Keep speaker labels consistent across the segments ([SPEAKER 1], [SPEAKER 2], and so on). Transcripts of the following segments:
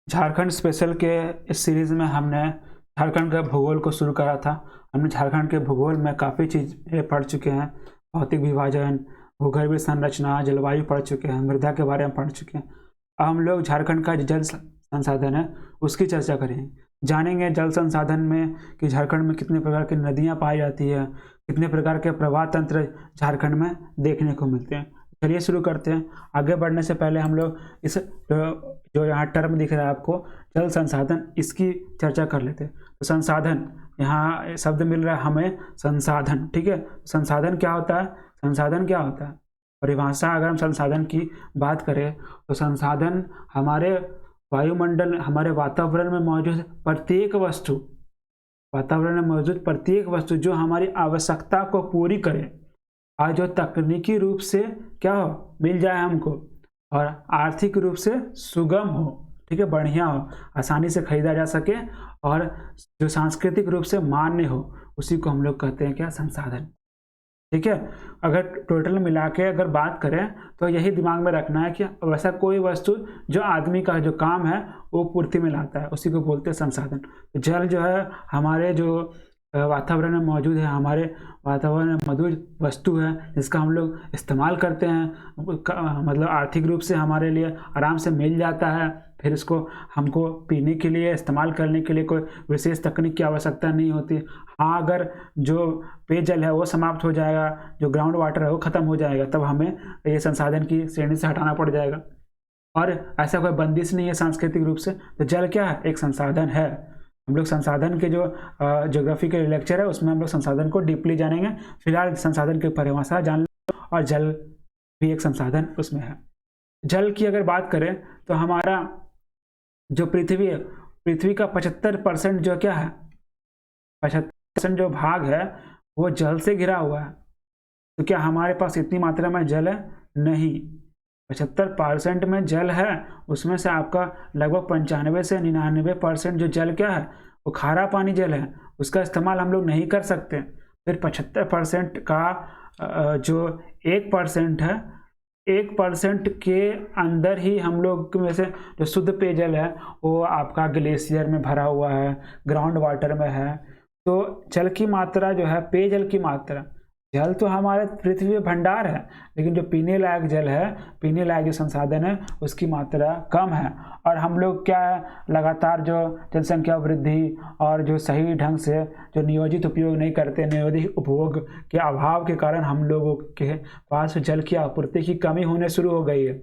[SPEAKER 1] Jharkhand special के इस series में हमने झारखंड के भूगोल को शुरू करा था। हमने झारखंड के भूगोल में काफ़ी चीज़ें पढ़ चुके हैं। भौतिक विभाजन, भूगर्भीय संरचना, जलवायु पढ़ चुके हैं, मृदा के बारे में पढ़ चुके हैं। अब हम लोग झारखंड का जो जल संसाधन है उसकी चर्चा करेंगे। जानेंगे जल संसाधन में कि झारखंड में कितने प्रकार की नदियाँ पाई जाती है, कितने प्रकार के प्रवाह तंत्र झारखंड में देखने को मिलते हैं। चलिए शुरू करते हैं। आगे बढ़ने से पहले हम लोग इस जो यहाँ टर्म दिख रहा है आपको, जल संसाधन, इसकी चर्चा कर लेते हैं। तो संसाधन, यहाँ शब्द मिल रहा है हमें संसाधन, ठीक है। संसाधन क्या होता है? संसाधन क्या होता है? परिभाषा अगर हम संसाधन की बात करें तो संसाधन हमारे वायुमंडल, हमारे वातावरण में मौजूद प्रत्येक वस्तु, वातावरण में मौजूद प्रत्येक वस्तु जो हमारी आवश्यकता को पूरी करे और जो तकनीकी रूप से क्या हो, मिल जाए हमको, और आर्थिक रूप से सुगम हो, ठीक है, बढ़िया हो, आसानी से खरीदा जा सके, और जो सांस्कृतिक रूप से मान्य हो, उसी को हम लोग कहते हैं क्या? संसाधन, ठीक है। अगर टोटल मिला के अगर बात करें तो यही दिमाग में रखना है कि वैसा कोई वस्तु जो आदमी का जो काम है वो पूर्ति में लाता है, उसी को बोलते हैं संसाधन। तो जल जो है हमारे जो वातावरण में मौजूद है, हमारे वातावरण में मौजूद वस्तु है जिसका हम लोग इस्तेमाल करते हैं, मतलब आर्थिक रूप से हमारे लिए आराम से मिल जाता है। फिर इसको हमको पीने के लिए, इस्तेमाल करने के लिए कोई विशेष तकनीक की आवश्यकता नहीं होती। हाँ, अगर जो पेयजल है वो समाप्त हो जाएगा, जो ग्राउंड वाटर है वो ख़त्म हो जाएगा, तब हमें ये संसाधन की श्रेणी से हटाना पड़ जाएगा। और ऐसा कोई बंदिश नहीं है सांस्कृतिक रूप से। तो जल क्या है? एक संसाधन है। हम लोग संसाधन के जो ज्योग्राफी के लेक्चर है उसमें हम लोग संसाधन को डीपली जानेंगे। फिलहाल संसाधन की परिभाषा जान लो, और जल भी एक संसाधन उसमें है। जल की अगर बात करें तो हमारा जो पृथ्वी है, पृथ्वी का 75% जो क्या है, 75% जो भाग है वो जल से घिरा हुआ है। तो क्या हमारे पास इतनी मात्रा में जल है? नहीं। 75% में जल है, उसमें से आपका लगभग 95 से 99% जो जल क्या है, वो खारा पानी जल है, उसका इस्तेमाल हम लोग नहीं कर सकते। फिर 75% का जो 1% है, 1% के अंदर ही हम लोग में से जो शुद्ध पेयजल है वो आपका ग्लेशियर में भरा हुआ है, ग्राउंड वाटर में है। तो जल की मात्रा जो है, पेयजल की मात्रा, जल तो हमारे पृथ्वी में भंडार है, लेकिन जो पीने लायक जल है, पीने लायक जो संसाधन है, उसकी मात्रा कम है। और हम लोग क्या है, लगातार जो जनसंख्या वृद्धि और जो सही ढंग से जो नियोजित उपयोग नहीं करते, नियोजित उपभोग के अभाव के कारण हम लोगों के पास जल की आपूर्ति की कमी होने शुरू हो गई है।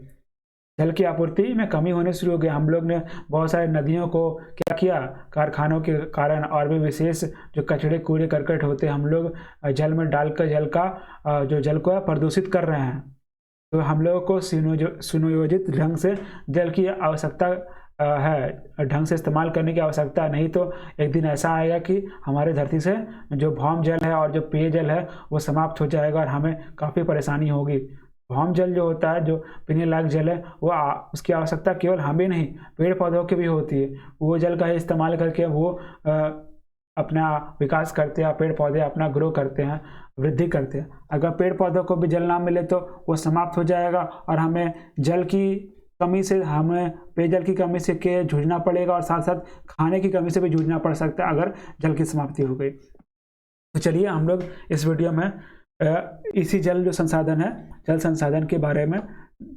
[SPEAKER 1] जल की आपूर्ति में कमी होने शुरू हो गई। हम लोग ने बहुत सारे नदियों को क्या किया, कारखानों के कारण और भी विशेष जो कचड़े कूड़े करकट होते हैं, हम लोग जल में डालकर जल का जो जल को प्रदूषित कर रहे हैं। तो हम लोगों को सुनियोजित ढंग से जल की आवश्यकता है, ढंग से इस्तेमाल करने की आवश्यकता। नहीं तो एक दिन ऐसा आएगा कि हमारे धरती से जो भौम जल है और जो पेयजल है वो समाप्त हो जाएगा और हमें काफ़ी परेशानी होगी। भौम जल जो होता है, जो पीने लायक जल है, वो उसकी आवश्यकता केवल हमें नहीं, पेड़ पौधों की भी होती है। वो जल का इस्तेमाल करके वो अपना विकास करते हैं, पेड़ पौधे अपना ग्रो करते हैं, वृद्धि करते हैं। अगर पेड़ पौधों को भी जल ना मिले तो वो समाप्त हो जाएगा और हमें जल की कमी से, हमें पेयजल की कमी से के जूझना पड़ेगा, और साथ साथ खाने की कमी से भी जूझना पड़ सकता है अगर जल की समाप्ति हो गई। तो चलिए हम लोग इस वीडियो में इसी जल जो संसाधन है, जल संसाधन के बारे में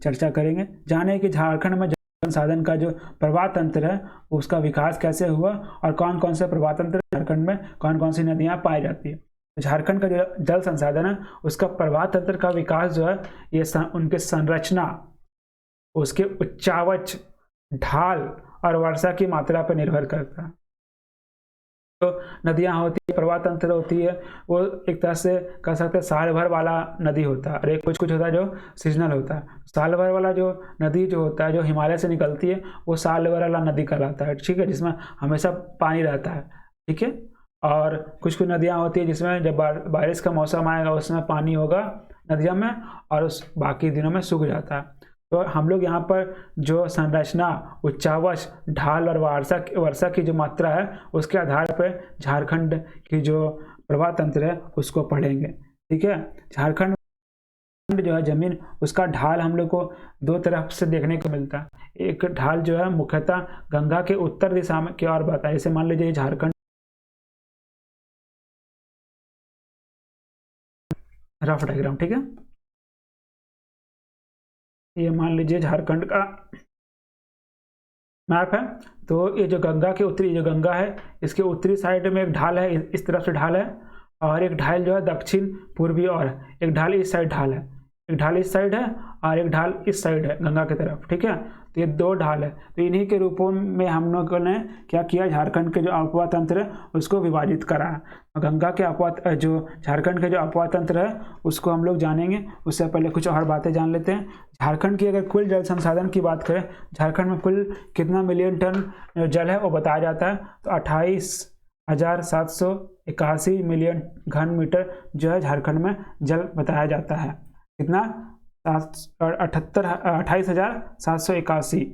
[SPEAKER 1] चर्चा करेंगे। जाने कि झारखंड में जल संसाधन का जो प्रवाह तंत्र है उसका विकास कैसे हुआ और कौन कौन से प्रवाह तंत्र झारखंड में, कौन कौन सी नदियां पाई जाती है। झारखंड का जो जल संसाधन है उसका प्रवाह तंत्र का विकास जो है, ये उनके संरचना, उसके उच्चावच, ढाल और वर्षा की मात्रा पर निर्भर करता है। तो नदियाँ होती है, प्रवाह तंत्र होती है, वो एक तरह से कह सकते हैं साल भर वाला नदी होता है, और एक कुछ होता है जो सीजनल होता है। साल भर वाला जो नदी जो होता है, जो हिमालय से निकलती है, वो साल भर वाला नदी कहलाता है, ठीक है, जिसमें हमेशा पानी रहता है, ठीक है। और कुछ नदियाँ होती है जिसमें जब बारिश का मौसम आएगा उसमें पानी होगा नदियों में, और उस बाकी दिनों में सूख जाता है। तो हम लोग यहाँ पर जो संरचना, उच्चावच, ढाल और वर्षा की जो मात्रा है उसके आधार पर झारखंड की जो प्रवाह तंत्र है उसको पढ़ेंगे, ठीक है। झारखंड जो है जमीन, उसका ढाल हम लोग को दो तरफ से देखने को मिलता है। एक ढाल जो है मुख्यतः गंगा के उत्तर दिशा में की ओर बहता है। जैसे मान लीजिए झारखंड, रफ डायग्राम, ठीक है, ये मान लीजिए झारखंड का मैप है। तो ये जो गंगा के उत्तरी, जो गंगा है इसके उत्तरी साइड में एक ढाल है, इस तरफ से ढाल है, और एक ढाल जो है दक्षिण पूर्वी और है। एक ढाल इस साइड ढाल है, एक ढाल इस साइड है और एक ढाल इस साइड है गंगा की तरफ, ठीक है। तो ये दो ढाल है। तो इन्हीं के रूपों में हम लोगों ने क्या किया, झारखंड के जो अपवा तंत्र है उसको विभाजित करा है। गंगा के अपवा, जो झारखंड के जो अपवा तंत्र है उसको हम लोग जानेंगे। उससे पहले कुछ और बातें जान लेते हैं। झारखंड की अगर कुल जल संसाधन की बात करें, झारखंड में कुल कितना मिलियन टन जल है वो बताया जाता है। तो 28,781 मिलियन घन मीटर जो है झारखंड में जल बताया जाता है। कितना, 28,781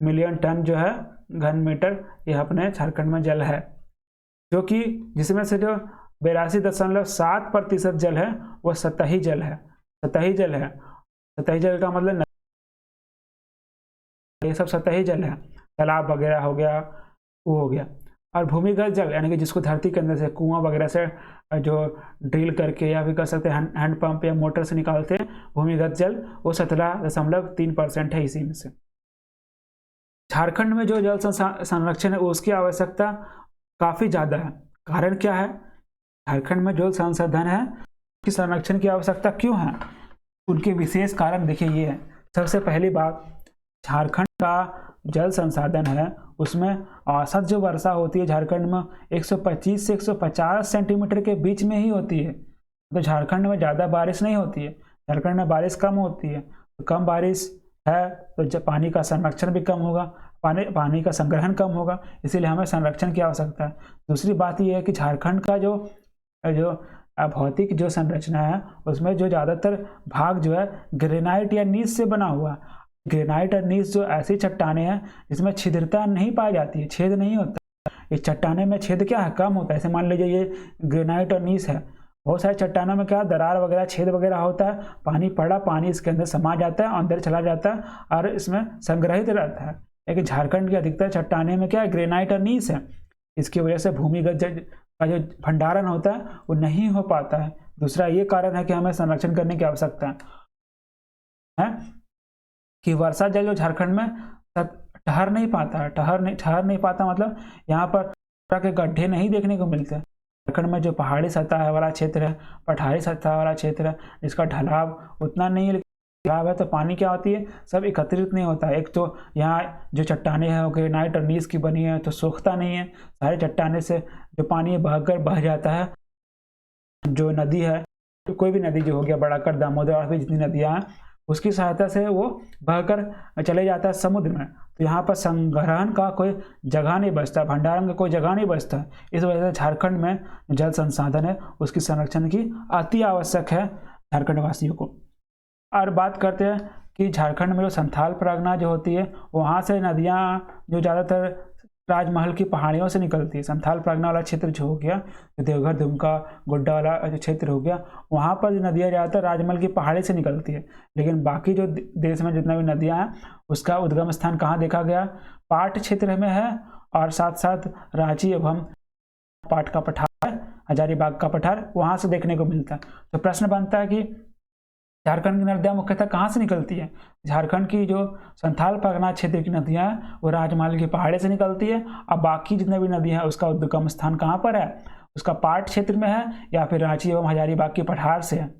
[SPEAKER 1] मिलियन टन जो है घन मीटर ये अपने झारखंड में जल है, जो कि जिसमें से जो 82.7% जल है वो सतही जल है। सतही जल है, सतही जल का मतलब ये सब सतही जल है, तालाब वगैरह हो गया, वो हो गया। और भूमिगत जल यानी कि जिसको धरती के अंदर से कुआं वगैरह से जो ड्रिल करके या भी कर सकते हैं हैंड पंप या मोटर से निकालते हैं भूमिगत जल, वो 17.3% है। इसी में से झारखंड में जो जल संरक्षण है उसकी आवश्यकता काफ़ी ज़्यादा है। कारण क्या है, झारखंड में जल संसाधन है कि संरक्षण की आवश्यकता क्यों है, उनके विशेष कारण देखिए ये है। सबसे पहली बात, झारखंड का जल संसाधन है उसमें औसत जो वर्षा होती है झारखंड में 125 से 150 सेंटीमीटर के बीच में ही होती है। तो झारखंड में ज़्यादा बारिश नहीं होती है, झारखंड में बारिश कम होती है। तो कम बारिश है तो जब पानी का संरक्षण भी कम होगा, पानी का संग्रहण कम होगा, इसीलिए हमें संरक्षण की आवश्यकता है। दूसरी बात यह है कि झारखंड का जो भौतिक जो संरचना है उसमें जो ज़्यादातर भाग जो है ग्रेनाइट या नीस से बना हुआ। ग्रेनाइट और नीस जो ऐसी चट्टानें हैं जिसमें छिद्रता नहीं पाई जाती है, छेद नहीं होता। इस चट्टाने में छेद क्या है, कम होता है। ऐसे मान लीजिए ये ग्रेनाइट और नीस है, बहुत सारी चट्टानों में क्या दरार वगैरह छेद वगैरह होता है, पानी पड़ा, पानी इसके अंदर समा जाता है, अंदर चला जाता है और इसमें संग्रहित रहता है। लेकिन झारखंड की अधिकतर चट्टाने में क्या है, ग्रेनाइट और नीस है। इसकी वजह से भूमिगत जल का जो भंडारण होता है वो नहीं हो पाता है। दूसरा ये कारण है कि हमें संरक्षण करने की आवश्यकता है कि वर्षा जल जो झारखंड में ठहर नहीं पाता है। ठहर नहीं पाता मतलब यहाँ पर के गड्ढे नहीं देखने को मिलते। झारखंड में जो पहाड़ी सतह वाला क्षेत्र है, पठारी सतह वाला क्षेत्र है, जिसका ढलाव उतना नहीं है, ढलाव है तो पानी क्या होती है, सब एकत्रित नहीं होता है। एक तो यहाँ जो चट्टाने हैं ग्रेनाइट और नीस की बनी है तो सूखता नहीं है, सारे चट्टाने से जो पानी बहकर बह जाता है। जो नदी है, तो कोई भी नदी जो हो गया बड़ाकर, दामोदर और भी जितनी नदियाँ हैं उसकी सहायता से वो बहकर चले जाता है समुद्र में। तो यहाँ पर संग्रहण का कोई जगह नहीं बचता, भंडारण का कोई जगह नहीं बचता। इस वजह से झारखंड में जल संसाधन है उसकी संरक्षण की अति आवश्यक है झारखंड वासियों को। और बात करते हैं कि झारखंड में जो संथाल परगना जो होती है वहाँ से नदियाँ जो ज़्यादातर राजमहल की पहाड़ियों से निकलती है। संथाल परगना वाला क्षेत्र जो हो गया, जो देवघर, दुमका, गोड्डा वाला जो क्षेत्र हो गया, वहाँ पर जो नदियाँ ज़्यादातर राजमहल की पहाड़ी से निकलती है। लेकिन बाकी जो देश में जितना भी नदियाँ हैं उसका उद्गम स्थान कहाँ देखा गया, पाट क्षेत्र में है, और साथ साथ रांची एवं पाट का पठार, हजारीबाग का पठार वहाँ से देखने को मिलता है। तो प्रश्न बनता है कि झारखंड की नदियाँ मुख्यतः कहाँ से निकलती है। झारखंड की जो संथाल परगना क्षेत्र की नदियाँ हैं वो राजमहल की पहाड़ी से निकलती है। अब बाकी जितने भी नदियाँ हैं उसका उद्गम स्थान कहाँ पर है, उसका पाट क्षेत्र में है या फिर रांची एवं हजारीबाग की पठार से है।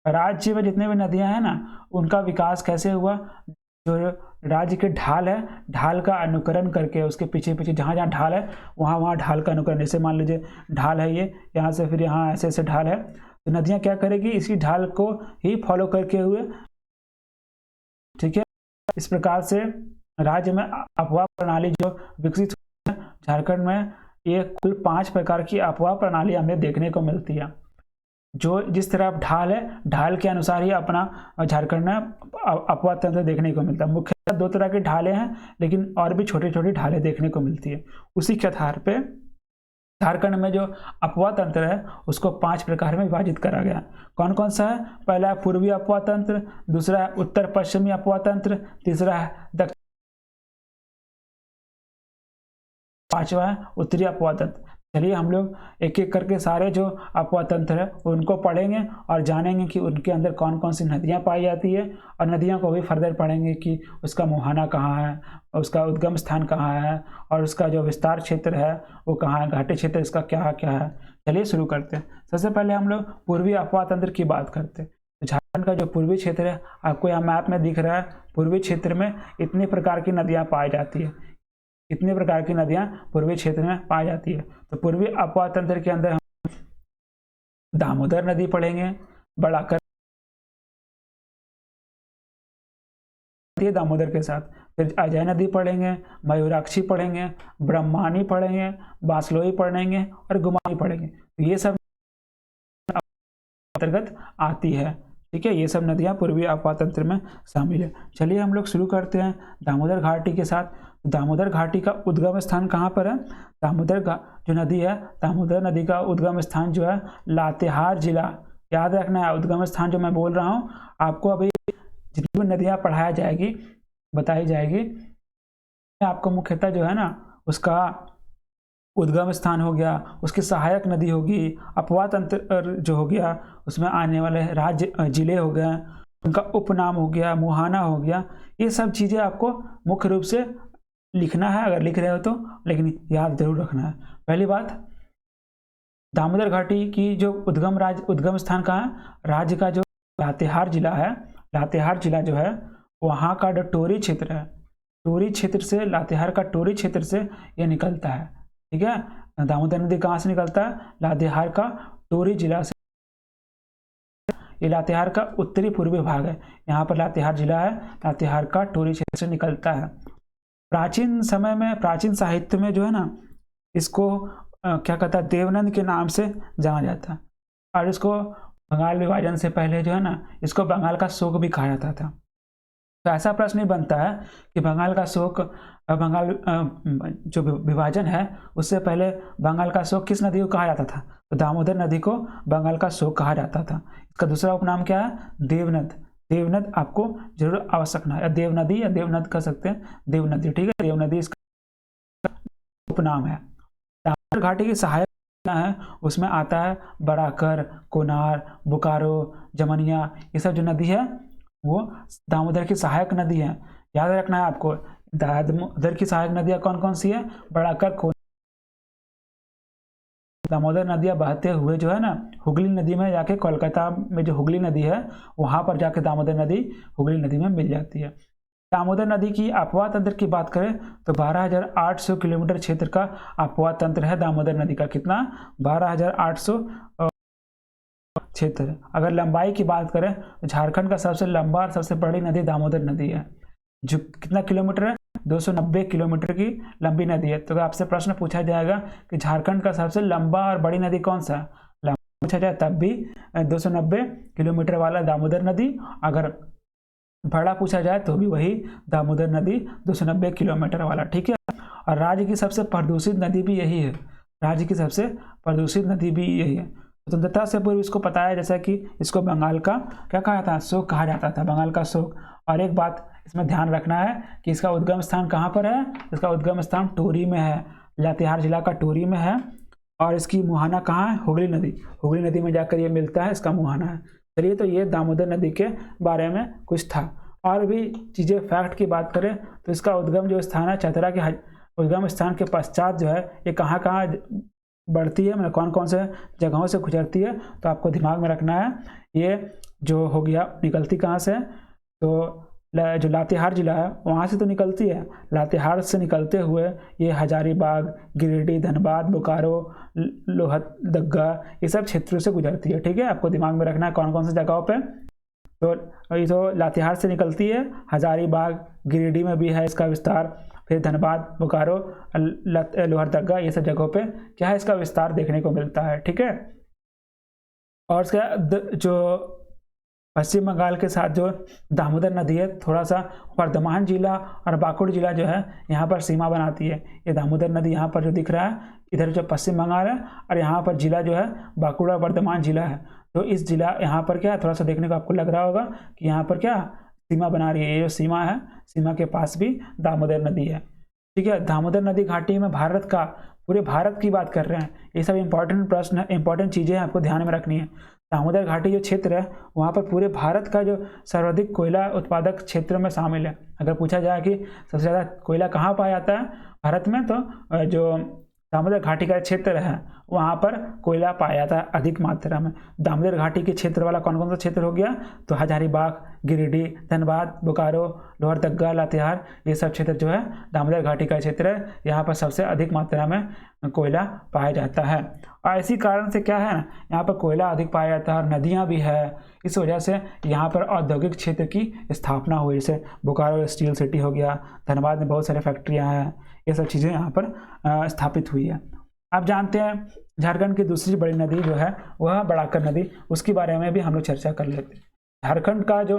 [SPEAKER 1] राज्य में जितने भी नदियाँ हैं ना उनका विकास कैसे हुआ, जो राज्य के ढाल है, ढाल का अनुकरण करके उसके पीछे पीछे जहाँ जहाँ ढाल है वहाँ ढाल का अनुकरण। जैसे मान लीजिए ढाल है ये, यहाँ से फिर यहाँ ऐसे ऐसे ढाल है, तो नदियाँ क्या करेगी, इसी ढाल को ही फॉलो करके हुए, ठीक है। इस प्रकार से राज्य में अपवाह प्रणाली जो विकसित हुई है झारखंड में, ये कुल 5 प्रकार की अपवाह प्रणाली हमें देखने को मिलती है। जो जिस तरह ढाल है, ढाल के अनुसार ही अपना झारखंड में अपवाह तंत्र देखने को मिलता है। मुख्यतः 2 तरह की ढालें हैं, लेकिन और भी छोटी छोटी ढालें देखने को मिलती है। उसी के आधार पे झारखंड में जो अपवा तंत्र है उसको 5 प्रकार में विभाजित करा गया। कौन कौन सा है? पहला है पूर्वी अपवा तंत्र, दूसरा है उत्तर पश्चिमी अपवा तंत्र, तीसरा है दक्षिण, पांचवा है उत्तरी अपवा तंत्र। चलिए हम लोग एक एक करके सारे जो अपवा तंत्र है उनको पढ़ेंगे और जानेंगे कि उनके अंदर कौन कौन सी नदियाँ पाई जाती है, और नदियों को भी फर्दर पढ़ेंगे कि उसका मुहाना कहाँ है, उसका उद्गम स्थान कहाँ है, और उसका जो विस्तार क्षेत्र है वो कहाँ है, घाटी क्षेत्र इसका क्या क्या है। चलिए शुरू करते हैं। सबसे पहले हम लोग पूर्वी अपवा तंत्र की बात करते हैं। तो झारखंड का जो पूर्वी क्षेत्र है, आपको यहाँ मैप में दिख रहा है, पूर्वी क्षेत्र में इतने प्रकार की नदियाँ पाई जाती है, इतने प्रकार की नदियां पूर्वी क्षेत्र में पाई जाती है। तो पूर्वी अपवा तंत्र के अंदर हम दामोदर नदी पढ़ेंगे, बड़ाकर दामोदर के साथ, फिर अजय नदी पढ़ेंगे, मयूराक्षी पढ़ेंगे, ब्रह्मानी पढ़ेंगे, बासलोई पढ़ेंगे और गुमानी पढ़ेंगे। तो ये सब अंतर्गत आती है। ठीक है, ये सब नदियां पूर्वी अपवा तंत्र में शामिल है। चलिए हम लोग शुरू करते हैं दामोदर घाटी के साथ। दामोदर घाटी का उद्गम स्थान कहाँ पर है? दामोदर जो नदी है, दामोदर नदी का उद्गम स्थान जो है लातेहार जिला, याद रखना है। उद्गम स्थान जो मैं बोल रहा हूँ आपको, अभी जितनी भी नदियाँ पढ़ाया जाएगी, बताई जाएगी, आपको मुख्यतः जो है ना उसका उद्गम स्थान हो गया, उसकी सहायक नदी होगी, अपवा तंत्र जो हो गया, उसमें आने वाले राज्य जिले हो गए, उनका उपनाम हो गया, मुहाना हो गया, ये सब चीज़ें आपको मुख्य रूप से लिखना है, अगर लिख रहे हो तो, लेकिन याद जरूर रखना है। पहली बात, दामोदर घाटी की जो उद्गम स्थान कहाँ है? राज्य का जो लातेहार जिला है, लातेहार जिला जो है वहाँ का जो टोरी क्षेत्र है, टोरी क्षेत्र से, लातेहार का टोरी क्षेत्र से ये निकलता है। ठीक है, दामोदर नदी कहाँ से निकलता है? लातेहार का टोरी जिला से। ये लातेहार का उत्तरी पूर्वी भाग है, यहाँ पर लातेहार जिला है, लातेहार का टोरी क्षेत्र से निकलता है। प्राचीन समय में, प्राचीन साहित्य में जो है ना, इसको क्या कहता है, देवनंद के नाम से जाना जाता है, और इसको बंगाल विभाजन से पहले जो है ना, इसको बंगाल का शोक भी कहा जाता था। तो ऐसा प्रश्न नहीं बनता है कि बंगाल का शोक, बंगाल जो विभाजन है उससे पहले बंगाल का शोक किस नदी को कहा जाता था? तो दामोदर नदी को बंगाल का शोक कहा जाता था। इसका दूसरा उपनाम क्या है? देवनद। देवनद आपको जरूर आवश्यक ना है, या देवनदी या देवनद कह सकते हैं, देवनदी। ठीक है, देवनदी इसका उपनाम है। दामोदर घाटी की सहायक है, उसमें आता है बड़ाकर, कोनार, बोकारो, जमनिया, ये सब जो नदी है वो दामोदर की सहायक नदी है। याद रखना है आपको, दामोदर की सहायक नदियाँ कौन कौन सी है? बड़ाकर, कोनार। दामोदर नदियाँ बहते हुए जो है ना, हुगली नदी में जाके, कोलकाता में जो हुगली नदी है वहाँ पर जाके दामोदर नदी हुगली नदी में मिल जाती है। दामोदर नदी की अपवा तंत्र की बात करें तो 12,800 किलोमीटर क्षेत्र का अपवा तंत्र है दामोदर नदी का। कितना? 12,800 क्षेत्र। अगर लंबाई की बात करें तो झारखंड का सबसे लंबा और सबसे बड़ी नदी दामोदर नदी है, जो कितना किलोमीटर है? 290 किलोमीटर की लंबी नदी है। तो आपसे प्रश्न पूछा जाएगा कि झारखंड का सबसे लंबा और बड़ी नदी कौन सा है, लंबा पूछा जाए तब भी 290 किलोमीटर वाला दामोदर नदी, अगर बड़ा पूछा जाए तो भी वही दामोदर नदी 290 किलोमीटर वाला। ठीक है, और राज्य की सबसे प्रदूषित नदी भी यही है, राज्य की सबसे प्रदूषित नदी भी यही है। स्वतंत्रता से पूर्व इसको पता है जैसा कि इसको बंगाल का क्या कहा जाता है? शोक कहा जाता था, बंगाल का शोक। और एक बात इसमें ध्यान रखना है कि इसका उद्गम स्थान कहाँ पर है? इसका उद्गम स्थान टोरी में है, लातेहार जिला का टोरी में है, और इसकी मुहाना कहाँ है? हुगली नदी, हुगली नदी में जाकर ये मिलता है, इसका मुहाना है। चलिए, तो ये दामोदर नदी के बारे में कुछ था। और भी चीज़ें, फैक्ट की बात करें तो इसका उद्गम जो स्थान है, चतरा के उद्गम स्थान के पश्चात जो है ये कहाँ कहाँ बढ़ती है, मतलब कौन कौन से जगहों से गुजरती है, तो आपको दिमाग में रखना है। ये जो हो गया, निकलती कहाँ से है? तो जो लातेहार जिला है वहाँ से तो निकलती है, लातेहार से निकलते हुए ये हजारीबाग, गिरिडीह, धनबाद, बोकारो, लोहरदगा, ये सब क्षेत्रों से गुजरती है। ठीक है, आपको दिमाग में रखना है कौन कौन से जगहों पे। तो ये तो लातेहार से निकलती है, हजारीबाग, गिरिडीह में भी है इसका विस्तार, फिर धनबाद, बोकारो, लोहरदगा, ये सब जगहों पे क्या है, इसका विस्तार देखने को मिलता है। ठीक है, और इसका जो पश्चिम बंगाल के साथ जो दामोदर नदी है, थोड़ा सा वर्धमान जिला और बांकुड़ जिला जो है यहाँ पर सीमा बनाती है। ये दामोदर नदी यहाँ पर जो दिख रहा है, इधर जो पश्चिम बंगाल है, और यहाँ पर जिला जो है बांकुड़ और वर्धमान जिला है। तो इस जिला यहाँ पर क्या थोड़ा सा देखने को आपको लग रहा होगा कि यहाँ पर क्या सीमा बना रही है। ये जो सीमा है, सीमा के पास भी दामोदर नदी है। ठीक है, दामोदर नदी घाटी में भारत का, पूरे भारत की बात कर रहे हैं। ये सब इंपॉर्टेंट प्रश्न, इंपॉर्टेंट चीज़ें आपको ध्यान में रखनी है। दामोदर घाटी जो क्षेत्र है वहाँ पर पूरे भारत का जो सर्वाधिक कोयला उत्पादक क्षेत्र में शामिल है। अगर पूछा जाए कि सबसे ज़्यादा कोयला कहाँ पाया जाता है भारत में, तो जो दामोदर घाटी का क्षेत्र है वहाँ पर कोयला पाया जाता है अधिक मात्रा में। दामोदर घाटी के क्षेत्र वाला कौन कौन सा क्षेत्र हो गया, तो हजारीबाग, गिरिडीह, धनबाद, बोकारो, लोहरदग्गा, लातेहार, ये सब क्षेत्र जो है दामोदर घाटी का क्षेत्र है। यहाँ पर सबसे अधिक मात्रा में कोयला पाया जाता है। और इसी कारण से क्या है, यहाँ पर कोयला अधिक पाया जाता है और नदियाँ भी है। इस वजह से यहाँ पर औद्योगिक क्षेत्र की स्थापना हुई। जैसे बोकारो स्टील सिटी हो गया, धनबाद में बहुत सारे फैक्ट्रियाँ हैं, ये सब चीज़ें यहाँ पर स्थापित हुई है। आप जानते हैं झारखंड की दूसरी बड़ी नदी जो है वह बड़ाकर नदी, उसके बारे में भी हम लोग चर्चा कर लेते हैं। झारखंड का जो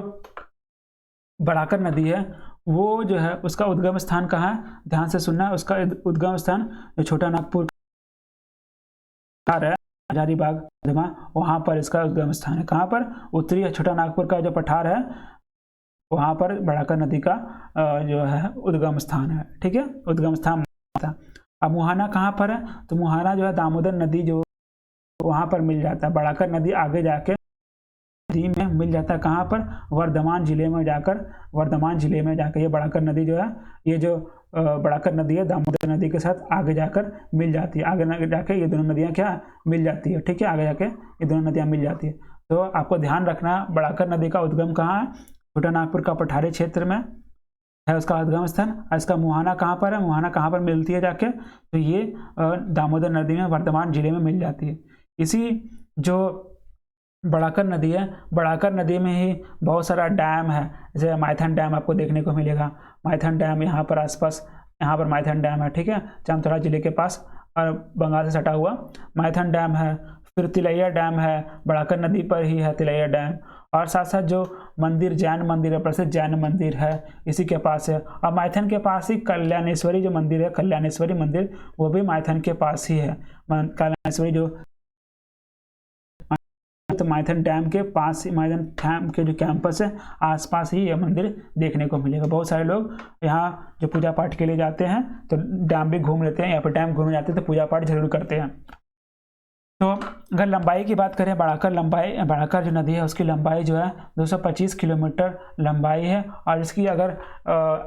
[SPEAKER 1] बड़ाकर नदी है वो जो है उसका उद्गम स्थान कहाँ है, ध्यान से सुनना। उसका उद्गम स्थान जो छोटा नागपुर है, हजारीबाग, वहाँ पर इसका उद्गम स्थान है। कहाँ पर, उत्तरी छोटा नागपुर का जो पठार है वहाँ पर बड़ाकर नदी का जो है उद्गम स्थान है। ठीक है, उद्गम स्थान था। अब मुहाना कहाँ पर है, तो मुहाना जो है दामोदर नदी जो वहाँ पर मिल जाता है। बड़ाकर नदी आगे जाके नदी में मिल जाता है। कहाँ पर, वर्धमान जिले में जाकर, वर्धमान जिले में जाकर ये बड़ाकर नदी जो है, ये जो बड़ाकर नदी है दामोदर नदी के साथ आगे जाकर मिल जाती है। आगे जाके ये दोनों नदियाँ क्या मिल जाती है। ठीक है, आगे जाके ये दोनों नदियाँ मिल जाती है। तो आपको ध्यान रखना, बड़ाकर नदी का उद्गम कहाँ है, छोटा नागपुर का पठारी क्षेत्र में है उसका उद्गम स्थान। इसका मुहाना कहाँ पर है, मुहाना कहाँ पर मिलती है जाके, तो ये दामोदर नदी में वर्धमान जिले में मिल जाती है। इसी जो बड़ाकर नदी है, बड़ाकर नदी में ही बहुत सारा डैम है। जैसे माइथन डैम आपको देखने को मिलेगा, माइथन डैम यहाँ पर आसपास, यहाँ पर माइथन डैम है। ठीक है, जामताड़ा जिले के पास और बंगाल से सटा हुआ माइथन डैम है। फिर तिलैया डैम है, बड़ाकर नदी पर ही है तिलैया डैम। और साथ साथ जो मंदिर, जैन मंदिर है, प्रसिद्ध जैन मंदिर है, इसी के पास है। और माइथन के पास ही कल्याणेश्वरी जो मंदिर है, कल्याणेश्वरी मंदिर, वो भी माइथन के पास ही है। कल्याणेश्वरी जो, तो माइथन डैम के पास ही, माइथन डैम के जो कैंपस है आसपास ही यह मंदिर देखने को मिलेगा। बहुत सारे लोग यहाँ जो पूजा पाठ के लिए जाते हैं तो डैम भी घूम लेते हैं, यहाँ पर डैम घूमने जाते हैं तो पूजा पाठ जरूर करते हैं। तो अगर लंबाई की बात करें, बड़ाकर जो नदी है उसकी लंबाई जो है 225 किलोमीटर लंबाई है। और इसकी अगर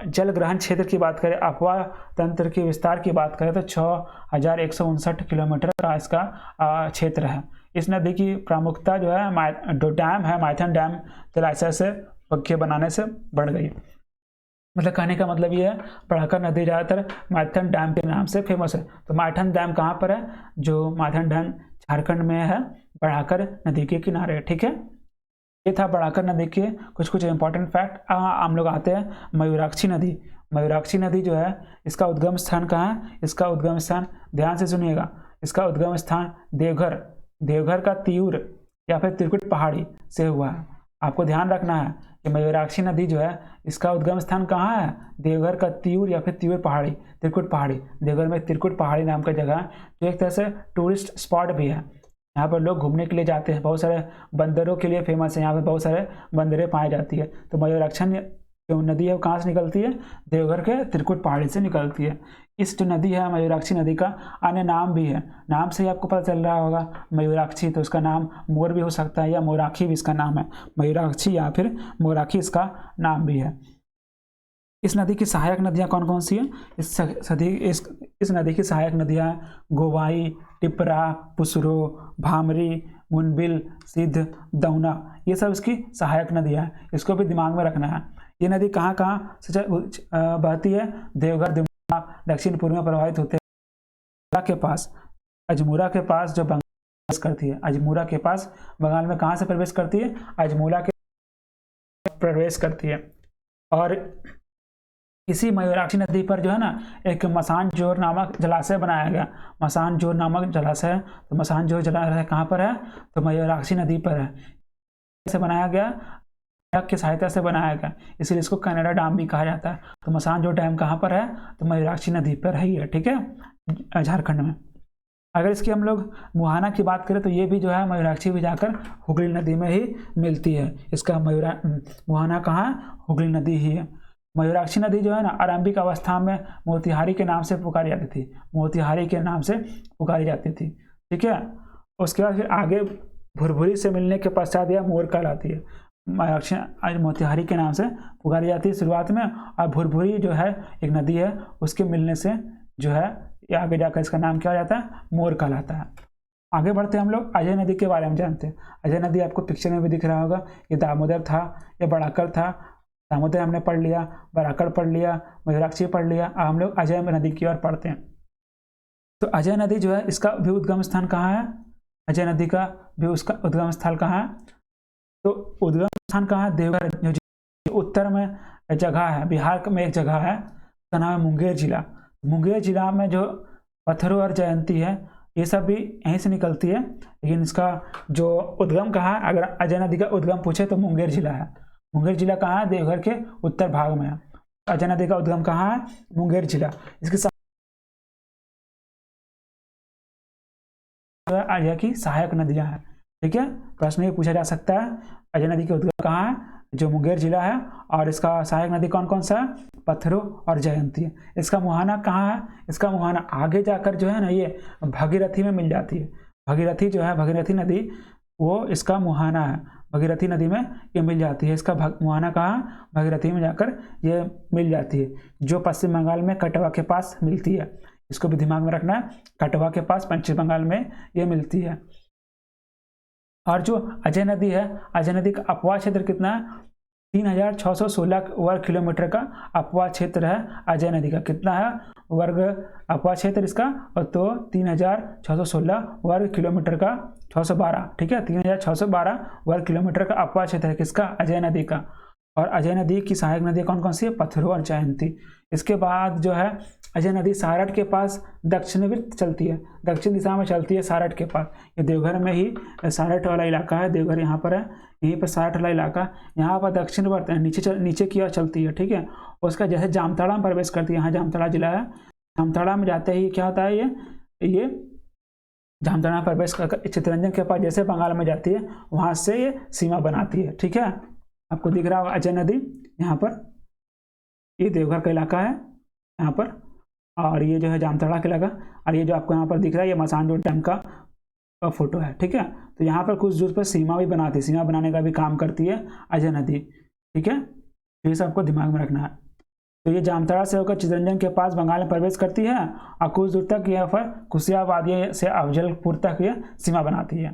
[SPEAKER 1] जल ग्रहण क्षेत्र की बात करें, अफवाह तंत्र के विस्तार की बात करें, तो 6159 किलोमीटर का इसका क्षेत्र है। इस नदी की प्रमुखता जो है, जो डैम है माइथन डैम, जलाशय से पक्के बनाने से बढ़ गई। मतलब कहने का मतलब ये है, बड़ाकर नदी ज़्यादातर माइथन डैम के नाम से फेमस है। तो माइथन डैम कहाँ पर है, जो माइथन डैम झारखंड में है, बड़ाकर नदी के किनारे। ठीक है, ये था बड़ाकर नदी के कुछ इंपॉर्टेंट फैक्ट। हम लोग आते हैं मयूराक्षी नदी। मयूराक्षी नदी जो है इसका उद्गम स्थान कहाँ है, इसका उद्गम स्थान ध्यान से सुनिएगा, इसका उद्गम स्थान देवघर का तियूर या फिर त्रिकुट पहाड़ी से हुआ है। आपको ध्यान रखना है कि मयूराक्षी नदी जो है इसका उद्गम स्थान कहाँ है, देवघर का तियूर या फिर तियूर पहाड़ी, त्रिकुट पहाड़ी। देवघर में त्रिकुट पहाड़ी नाम का जगह है जो एक तरह से टूरिस्ट स्पॉट भी है। यहाँ पर लोग घूमने के लिए जाते हैं, बहुत सारे बंदरों के लिए फेमस है, यहाँ पर बहुत सारे बंदरें पाई जाती है। तो मयूराक्षी जो नदी है वो कहाँ से निकलती है, देवघर के त्रिकुट पहाड़ी से निकलती है। इस जो नदी है मयूराक्षी नदी का अन्य नाम भी है, नाम से ही आपको पता चल रहा होगा मयूराक्षी, तो इसका नाम मोर भी हो सकता है या मोराखी भी इसका नाम है, मयूराक्षी या फिर मोराखी इसका नाम भी है। इस नदी की सहायक नदियाँ कौन कौन सी हैं, इस नदी की सहायक नदियाँ गोवाई, टिपरा, पुसरो, भामरी, मुनबिल, सिद्ध, दौना, ये सब इसकी सहायक नदियाँ हैं। इसको भी दिमाग में रखना है। ये नदी कहाँ कहाँ से बहती है, देवघर दक्षिण पूर्व में प्रवाहित होते हैं के पास, अजमूरा के पास जो बंगाल प्रवेश करती है, अजमूरा के पास बंगाल में कहाँ से प्रवेश करती है, अजमूरा के प्रवेश करती है। और इसी मयूराक्षी नदी पर जो है ना एक मसानजोर नामक जलाशय बनाया गया, मसानजोर नामक जलाशय। तो मसानजोर जलाशय कहाँ पर है, तो मयूराक्षी नदी पर है। कैसे बनाया गया, की सहायता से बनाया गया, इसलिए इसको कनेरा डैम भी कहा जाता है। तो मसानजोर डैम कहाँ पर है? तो मयूराक्षी नदी पर ही है, ठीक है, झारखंड में। अगर इसकी हम लोग मुहाना की बात करें तो ये भी जो है मयूराक्षी भी जाकर हुगली नदी में ही मिलती है। इसका मुहाना कहाँ? हुगली नदी ही है। मयूराक्षी नदी जो है ना आरंभिक अवस्था में मोतिहारी के नाम से पुकारी जाती थी, मोतिहारी के नाम से पुकारी जाती थी, ठीक है। उसके बाद फिर आगे भुरभुरी से मिलने के पश्चात यह मोर कहलाती है। मयूराक्षी आज मोतिहारी के नाम से पुकारी जाती है शुरुआत में, और भुरभुरी जो है एक नदी है, उसके मिलने से जो है ये आगे जाकर इसका नाम क्या हो जाता है? मोर कहलाता है। आगे बढ़ते हम लोग अजय नदी के बारे में जानते हैं। अजय नदी आपको पिक्चर में भी दिख रहा होगा, ये दामोदर था, ये बड़ाकर था। दामोदर हमने पढ़ लिया, बराकर पढ़ लिया, मयूराक्षी पढ़ लिया। अब हम लोग अजय नदी की ओर पढ़ते हैं। तो अजय नदी जो है इसका भी उद्गम स्थान कहाँ है? अजय नदी का भी उसका उद्गम स्थल कहाँ है? तो उद्गम स्थान कहाँ है? देवघर, जो उत्तर में जगह है, बिहार में एक जगह है, उसका नाम है मुंगेर जिला। मुंगेर जिला में जो पत्थरों और जयंती है ये सब भी यहीं से निकलती है, लेकिन इसका जो उद्गम कहाँ है? अगर अजय नदी का उद्गम पूछे तो मुंगेर जिला है। मुंगेर जिला कहाँ है? देवघर के उत्तर भाग में है। अजय नदी का उद्गम कहाँ है? मुंगेर जिला। इसकी अजय की सहायक नदियां हैं, ठीक है। प्रश्न ये पूछा जा सकता है अजय नदी के उद्गम कहाँ है? जो मुंगेर जिला है। और इसका सहायक नदी कौन कौन सा है? पत्थरों और जयंती है। इसका मुहाना कहाँ है? इसका मुहाना आगे जाकर जो है ना ये भगीरथी में मिल जाती है। भगीरथी जो है, भगीरथी नदी, वो इसका मुहाना है। भगीरथी नदी में ये मिल जाती है। इसका मुहाना कहाँ? भगीरथी में जाकर ये मिल जाती है, जो पश्चिम बंगाल में कटवा के पास मिलती है। इसको भी दिमाग में रखना है, कटवा के पास पश्चिम बंगाल में ये मिलती है। और जो अजय नदी है, अजय नदी का अपवाह क्षेत्र कितना है? 3616 वर्ग किलोमीटर का अपवाह क्षेत्र है अजय नदी का। कितना है वर्ग अपवाह क्षेत्र इसका? तो 3616 वर्ग किलोमीटर का, 612, ठीक है, 3612 वर्ग किलोमीटर का अपवाह क्षेत्र है किसका? अजय नदी का। और अजय नदी की सहायक नदी कौन कौन सी है? पत्थरों और जयंती। इसके बाद जो है अजय नदी सारठ के पास दक्षिणवृत्त चलती है, दक्षिण दिशा में चलती है सारठ के पास। ये देवघर में ही सारठ वाला इलाका है, देवघर यहाँ पर है, यहीं पर सारठ वाला इलाका, यहाँ पर दक्षिणवर्त है, नीचे की ओर चलती है, ठीक है। उसका जैसे जामताड़ा में प्रवेश करती है, यहाँ जामताड़ा जिला है, जामताड़ा में जाते ही क्या होता है? ये जामताड़ा प्रवेश कर चित्तरंजन के पास जैसे बंगाल में जाती है, वहाँ से ये सीमा बनाती है, ठीक है। आपको दिख रहा होगा अजय नदी यहाँ पर, ये देवघर का इलाका है यहाँ पर, और ये जो है जामताड़ा का इलाका, और ये जो आपको यहाँ पर दिख रहा है ये मसानजोर डैम का फोटो है, ठीक है। तो यहाँ पर कुछ दूर पर सीमा भी बनाती है, सीमा बनाने का भी काम करती है अजय नदी, ठीक है। तो ये सब आपको दिमाग में रखना है। तो ये जामताड़ा से होकर चित्तरंजन के पास बंगाल में प्रवेश करती है, और कुछ दूर तक यहाँ पर कुशियाबादी से अफजलपुर तक ये सीमा बनाती है,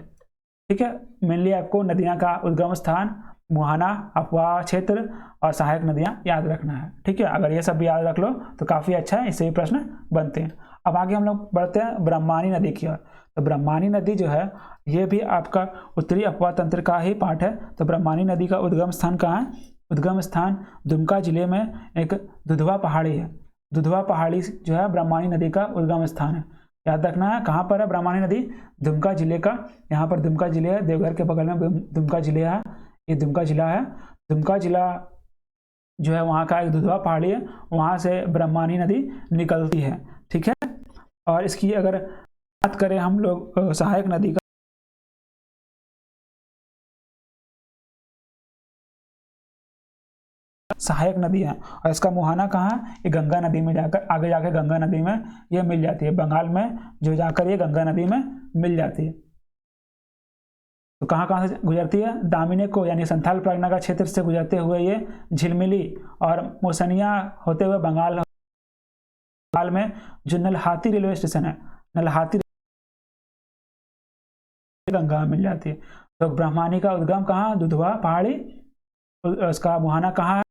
[SPEAKER 1] ठीक है। मेनली आपको नदियाँ का उद्गम स्थान, मुहाना, अपवाह क्षेत्र और सहायक नदियां याद रखना है, ठीक है। अगर ये सब भी याद रख लो तो काफ़ी अच्छा है, इससे ही प्रश्न बनते हैं। अब आगे हम लोग बढ़ते हैं ब्रह्मानी नदी की ओर। तो ब्रह्मानी नदी जो है ये भी आपका उत्तरी अपवाह तंत्र का ही पार्ट है। तो ब्रह्मानी नदी का उद्गम स्थान कहाँ है? उद्गम स्थान दुमका जिले में एक दुधवा पहाड़ी है। दुधवा पहाड़ी जो है ब्रह्मानी नदी का उद्गम स्थान है, याद रखना है। कहाँ पर है ब्रह्मानी नदी? दुमका जिले का, यहाँ पर दुमका जिले है, देवघर के बगल में दुमका जिले है, ये दुमका जिला है। दुमका जिला जो है वहाँ का एक दुधवा पहाड़ी है, वहाँ से ब्रह्मानी नदी निकलती है, ठीक है। और इसकी अगर बात करें हम लोग सहायक नदी का, सहायक नदी है, और इसका मुहाना कहाँ है? ये गंगा नदी में जाकर, आगे जाकर गंगा नदी में ये मिल जाती है, बंगाल में जो जाकर ये गंगा नदी में मिल जाती है। तो कहाँ कहाँ से गुजरती है? दामिने को यानी संथाल परगना का क्षेत्र से गुजरते हुए ये झिलमिली और मोसनिया होते हुए बंगाल में जो नलहाटी रेलवे स्टेशन है, नलहाटी गंगा में मिल जाती है। तो ब्रह्मानी का उद्गम कहाँ? दुधवा पहाड़ी। उसका मुहाना कहाँ है?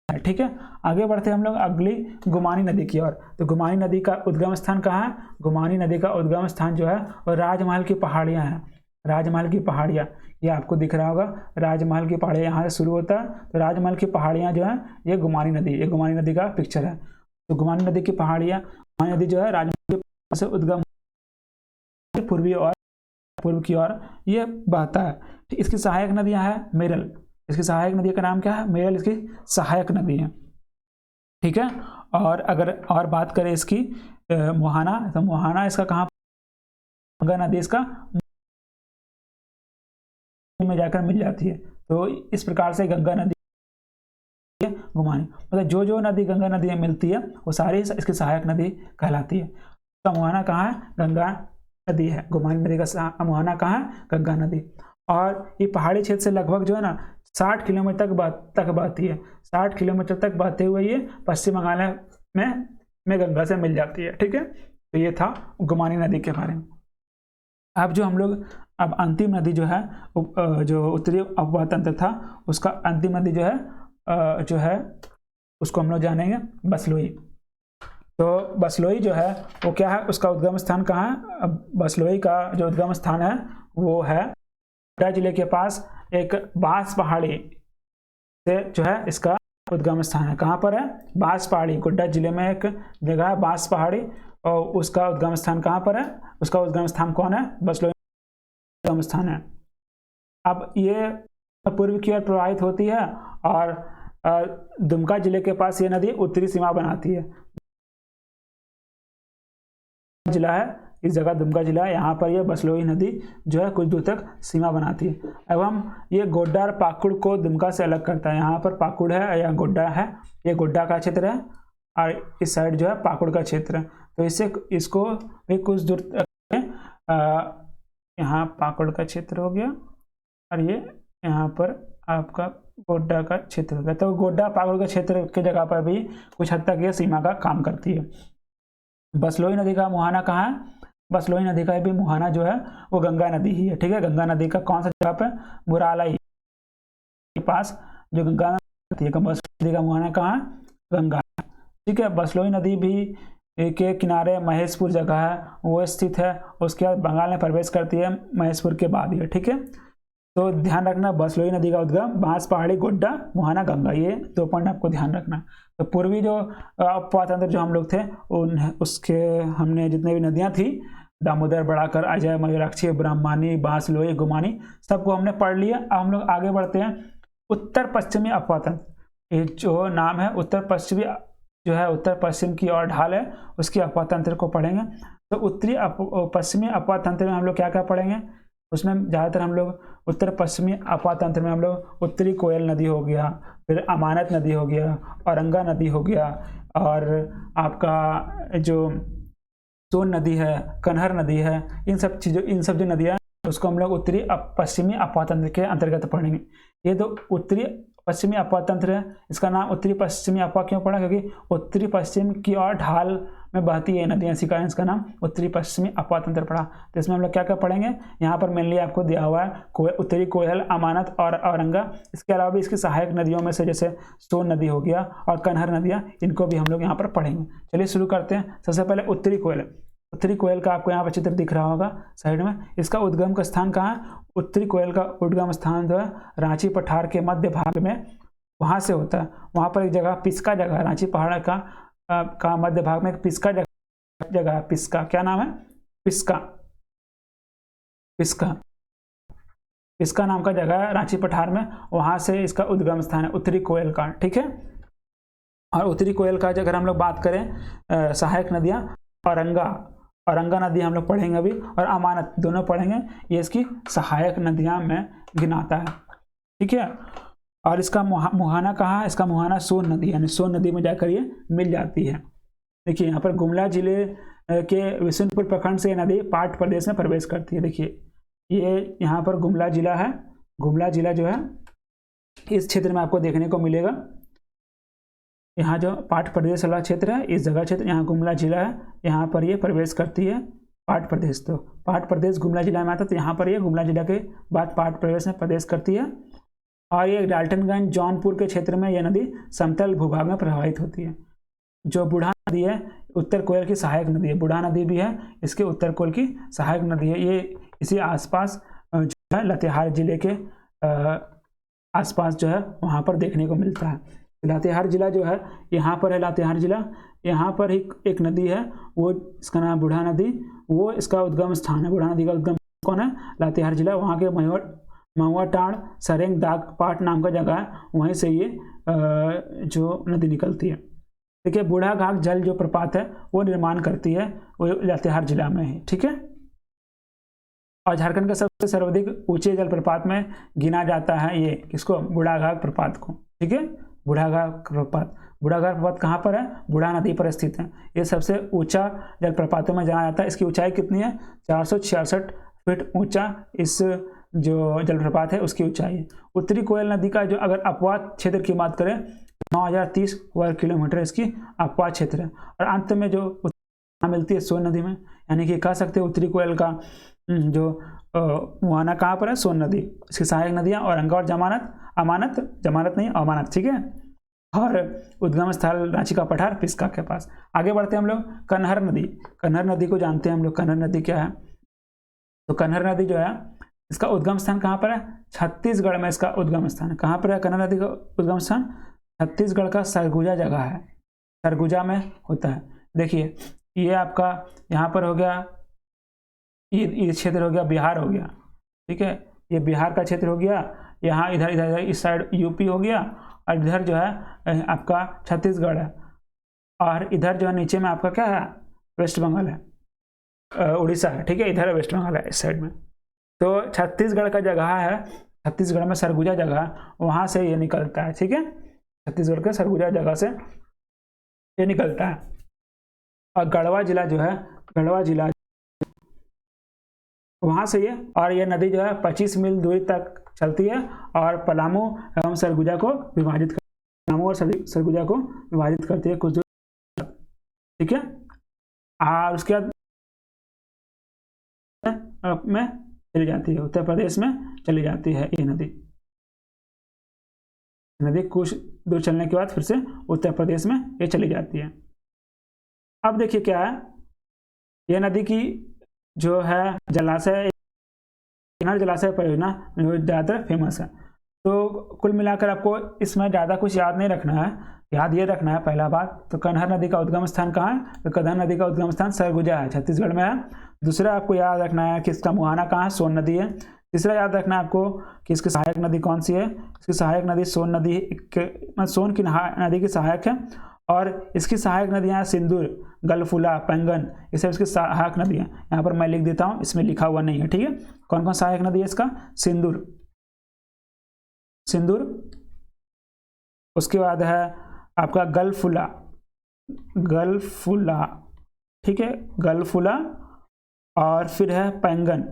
[SPEAKER 1] ठीक है। आगे बढ़ते हैं हम लोग अगली गुमानी नदी की ओर। तो गुमानी नदी का उद्गम स्थान कहाँ है? गुमानी नदी का उद्गम स्थान जो है वो राजमहल की पहाड़ियाँ हैं, राजमहल की पहाड़ियाँ, ये आपको दिख रहा होगा, राजमहल की पहाड़ियाँ यहाँ से शुरू होता है। तो राजमहल की पहाड़ियाँ जो है ये गुमानी नदी, ये गुमानी नदी का पिक्चर है। तो गुमानी नदी की पहाड़ियाँ, गुमानी नदी जो है राजमहल से उद्गम पूर्वी और पूर्व की ओर ये बहता है। इसकी सहायक नदियां है मेरल, इसकी सहायक नदी का नाम क्या है? मेरल इसकी सहायक नदी है। ठीक है, और अगर और बात करें इसकी मुहाना, तो मुहाना इसका कहाँ? गंगा नदी इसका में जाकर मिल जाती है। तो इस प्रकार से गंगा नदी गुमानी, मतलब जो जो नदी गंगा नदी में मिलती है वो सारी इसकी सहायक नदी कहलाती है। तो मुहाना कहाँ है? गंगा नदी है। गुमानी नदी का मुहाना कहाँ है? गंगा नदी। और ये पहाड़ी क्षेत्र से लगभग जो है ना 60 किलोमीटर तक बहती है। 60 किलोमीटर तक बहते हुए ये पश्चिम बंगाल में गंगा से मिल जाती है। ठीक है, तो ये था गुमानी नदी के बारे में। अब जो हम लोग अब अंतिम नदी जो है, जो उत्तरी अपवाह तंत्र था उसका अंतिम नदी जो है उसको हम लोग जानेंगे बसलोई। तो बसलोई जो है वो क्या है? उसका उद्गम स्थान कहाँ है? अब बसलोई का जो उद्गम स्थान है वो है गोड्डा जिले के पास एक बांस पहाड़ी से जो है इसका उद्गम स्थान है। कहाँ पर है? बांस पहाड़ी। गोड्डा जिले में एक जगह है बांस पहाड़ी, और उसका उद्गम स्थान कहाँ पर है? उसका उद्गम स्थान कौन है? बसलोई उद्गम स्थान है। अब ये पूर्व की ओर प्रवाहित होती है और दुमका जिले के पास ये नदी उत्तरी सीमा बनाती है। जिला है, इस जगह दुमका जिला है, यहाँ पर यह बसलोई नदी जो है कुछ दूर तक सीमा बनाती है। एवं ये गोड्डा और पाकुड़ को दुमका से अलग करता है। यहाँ पर पाकुड़ है या गोड्डा है, ये गोड्डा का क्षेत्र है और इस साइड जो है पाकुड़ का क्षेत्र है। तो इससे इसको भी कुछ दूर तक यहाँ पाकुड़ का क्षेत्र हो गया और ये यहाँ पर आपका गोड्डा का क्षेत्र हो गया। तो गोड्डा पाकुड़ के क्षेत्र के जगह पर भी कुछ हद तक ये सीमा का काम करती है। बसलोई नदी का मुहाना कहाँ है? बसलोई नदी का भी मुहाना जो है वो गंगा नदी ही है। ठीक है, गंगा नदी का कौन सा जगह पे? बुरालाई के पास जो गंगा नदी है। बसलोई नदी का मुहाना कहाँ है? गंगा। ठीक है, बसलोई नदी भी के किनारे महेशपुर जगह है वो स्थित है। उसके बाद बंगाल में प्रवेश करती है महेशपुर के बाद ही। ठीक है, तो ध्यान रखना बसलोई नदी का उद्गम बांस पहाड़ी, गोड्डा, मुहाना, गंगा, ये 2 पॉइंट आपको ध्यान रखना। तो पूर्वी जो अपवाह तंत्र जो हम लोग थे उसके हमने जितने भी नदियां थी दामोदर, बड़ाकर, अजय, मयूराक्षी, ब्रह्मानी, बांसलोई, गुमानी, सबको हमने पढ़ लिया। अब हम लोग आगे बढ़ते हैं। उत्तर पश्चिमी अपवाह तंत्र, ये जो नाम है उत्तर पश्चिमी जो है उत्तर पश्चिम की ओर ढाल है उसकी अपवाह तंत्र को पढ़ेंगे। तो उत्तरी पश्चिमी अपवाह तंत्र में हम लोग क्या क्या पढ़ेंगे? उसमें ज़्यादातर हम लोग उत्तर पश्चिमी अपवाह तंत्र में हम लोग उत्तरी कोयल नदी हो गया, फिर अमानत नदी हो गया, औरंगा नदी हो गया, और आपका जो सोन नदी है, कन्हर नदी है, इन सब जो नदियाँ उसको हम लोग उत्तरी पश्चिमी अपवाह तंत्र के अंतर्गत पढ़ेंगे। ये तो उत्तरी पश्चिमी अपवाह तंत्र है। इसका नाम उत्तरी पश्चिमी अपवाह क्यों पड़ा? क्योंकि उत्तरी पश्चिम की ओर ढाल में बहती है नदियाँ, इसी कारण इसका नाम उत्तरी पश्चिमी अपवाह तंत्र पड़ा। तो इसमें हम लोग क्या क्या पढ़ेंगे? यहाँ पर मेनली आपको दिया हुआ है उत्तरी कोयल, अमानत और औरंगा। इसके अलावा भी इसकी सहायक नदियों में से जैसे सोन नदी हो गया और कन्हर नदियाँ, इनको भी हम लोग यहाँ पर पढ़ेंगे। चलिए शुरू करते हैं। सबसे पहले उत्तरी कोयल। उत्तरी कोयल का आपको यहाँ पर चित्र दिख रहा होगा साइड में। इसका उद्गम का स्थान कहाँ है? उत्तरी कोयल का उद्गम स्थान जो है रांची पठार के मध्य भाग में वहाँ से होता है। वहाँ पर एक जगह पिस्का जगह, रांची पहाड़ का मध्य भाग में एक पिस्का जगह है। पिस्का, क्या नाम है? पिस्का। पिस्का पिस्का नाम का जगह है रांची पठार में, वहाँ से इसका उद्गम स्थान है उत्तरी कोयल का। ठीक है, और उत्तरी कोयल का अगर हम लोग बात करें सहायक नदियाँ, औरंगा नदी हम लोग पढ़ेंगे अभी, और अमानत, दोनों पढ़ेंगे। ये इसकी सहायक नदियां में गिनाता है। ठीक है, और इसका मुहाना कहाँ है? इसका मुहाना सोन नदी, यानी सोन नदी में जाकर ये मिल जाती है। देखिए यहाँ पर गुमला जिले के विशुनपुर प्रखंड से ये नदी पाट प्रदेश में प्रवेश करती है। देखिए ये यहाँ पर गुमला जिला है। गुमला जिला जो है इस क्षेत्र में आपको देखने को मिलेगा। यहाँ जो पाट प्रदेश वाला क्षेत्र है, इस जगह क्षेत्र, यहाँ गुमला जिला है, यहाँ पर ये प्रवेश करती है पाट प्रदेश। तो पाट प्रदेश गुमला जिला में आता है, तो यहाँ पर ये गुमला जिला के बाद पाट प्रदेश में प्रवेश करती है। और ये डाल्टनगंज, जौनपुर के क्षेत्र में यह नदी समतल भूभाग में प्रवाहित होती है। जो बूढ़ा नदी है उत्तर कोयल की सहायक नदी है। बूढ़ा नदी भी है इसके उत्तर कोयल की सहायक नदी है। ये इसी आसपास जो है लातेहार जिले के आसपास जो है वहाँ पर देखने को मिलता है। लातेहार जिला जो है यहाँ पर है, लातेहार जिला। यहाँ पर एक नदी है, वो इसका नाम बूढ़ा नदी, वो इसका उद्गम स्थान है। बूढ़ा नदी का उद्गम कौन है? लातेहार जिला। वहाँ के महुआ टांड़ सरेंग दाग पाट नाम का जगह है, वहीं से ये जो नदी निकलती है। देखिए बूढ़ा घाघ जल जो प्रपात है वो निर्माण करती है, वो लातेहार जिला में है। ठीक है, और झारखंड का सबसे सर्वाधिक ऊंचे जलप्रपात में गिना जाता है ये किसको? बूढ़ाघाघ प्रपात को। ठीक है, बूढ़ाघाघ प्रपात। बूढ़ाघाघ प्रपात कहाँ पर है? बूढ़ा नदी पर स्थित है। ये सबसे ऊंचा जलप्रपातों में जाना जाता है। इसकी ऊंचाई कितनी है? 466 फीट ऊंचा इस जो जलप्रपात है उसकी ऊंचाई है। उत्तरी कोयल नदी का जो अगर अपवाद क्षेत्र की बात करें, 9030 वर्ग किलोमीटर इसकी अपवाद क्षेत्र है। और अंत में जो मिलती है सोन नदी में, यानी कि कह सकते हैं उत्तरी कोयल का जो मुहाना कहाँ पर है? सोन नदी। इसकी सहायक नदियाँ औरंगा और जमानत नहीं अमानत। ठीक है, और उद्गम स्थल रांची का पठार पिस्का के पास। आगे बढ़ते हैं हम लोग। कन्हर नदी। कन्हर नदी को जानते हैं हम लोग। कन्हर नदी क्या है? तो कन्हर नदी जो है इसका उद्गम स्थान कहाँ पर है? छत्तीसगढ़ में इसका उद्गम स्थान है। कहाँ पर है कन्हर नदी का उद्गम स्थान? छत्तीसगढ़ का सरगुजा जगह है, सरगुजा में होता है। देखिए ये आपका यहाँ पर हो गया, ये क्षेत्र हो गया बिहार हो गया। ठीक है, ये बिहार का क्षेत्र हो गया। यहाँ इधर इधर इस साइड यूपी हो गया, और इधर जो है आपका छत्तीसगढ़ है, और इधर जो है नीचे में आपका क्या है? वेस्ट बंगाल है, उड़ीसा है। ठीक है, इधर वेस्ट बंगाल है इस साइड में। तो छत्तीसगढ़ का जगह है, छत्तीसगढ़ में सरगुजा जगह, वहाँ से ये निकलता है। ठीक है, छत्तीसगढ़ के सरगुजा जगह से ये निकलता है। और गढ़वा जिला जो है, गढ़वा जिला वहाँ से ये, और ये नदी जो है 25 मील दूरी तक चलती है और पलामू एवं सरगुजा को विभाजित पलामू और सरगुजा को विभाजित करती है कुछ दूर। ठीक है, और उसके बाद में चली जाती है, उत्तर प्रदेश में चली जाती है ये नदी। नदी कुछ दूर चलने के बाद फिर से उत्तर प्रदेश में ये चली जाती है। अब देखिए क्या है, ये नदी की जो है जलाशय, किनार जलाशय परियोजना जो ज़्यादातर फेमस है। तो कुल मिलाकर आपको इसमें ज़्यादा कुछ याद नहीं रखना है, याद ये रखना है पहला बात तो कन्हर नदी का उद्गम स्थान कहाँ है? तो कन्हर नदी का उद्गम स्थान सरगुजा है, छत्तीसगढ़ में है। दूसरा आपको याद रखना है कि इसका मुहाना कहाँ है? सोन नदी है। तीसरा याद रखना है आपको कि इसकी सहायक नदी कौन सी है? इसकी सहायक नदी सोन नदी, सोन की नदी की सहायक है। और इसकी सहायक नदियाँ सिंदूर, गलफुला, पैंगन, ये सब इसकी सहायक नदियाँ। यहाँ पर मैं लिख देता हूँ, इसमें लिखा हुआ नहीं है। ठीक है, कौन कौन सहायक नदी है इसका? सिंदूर, सिंदूर, उसके बाद है आपका गलफुला, गलफुला। ठीक है, गलफुला, और फिर है पैंगन।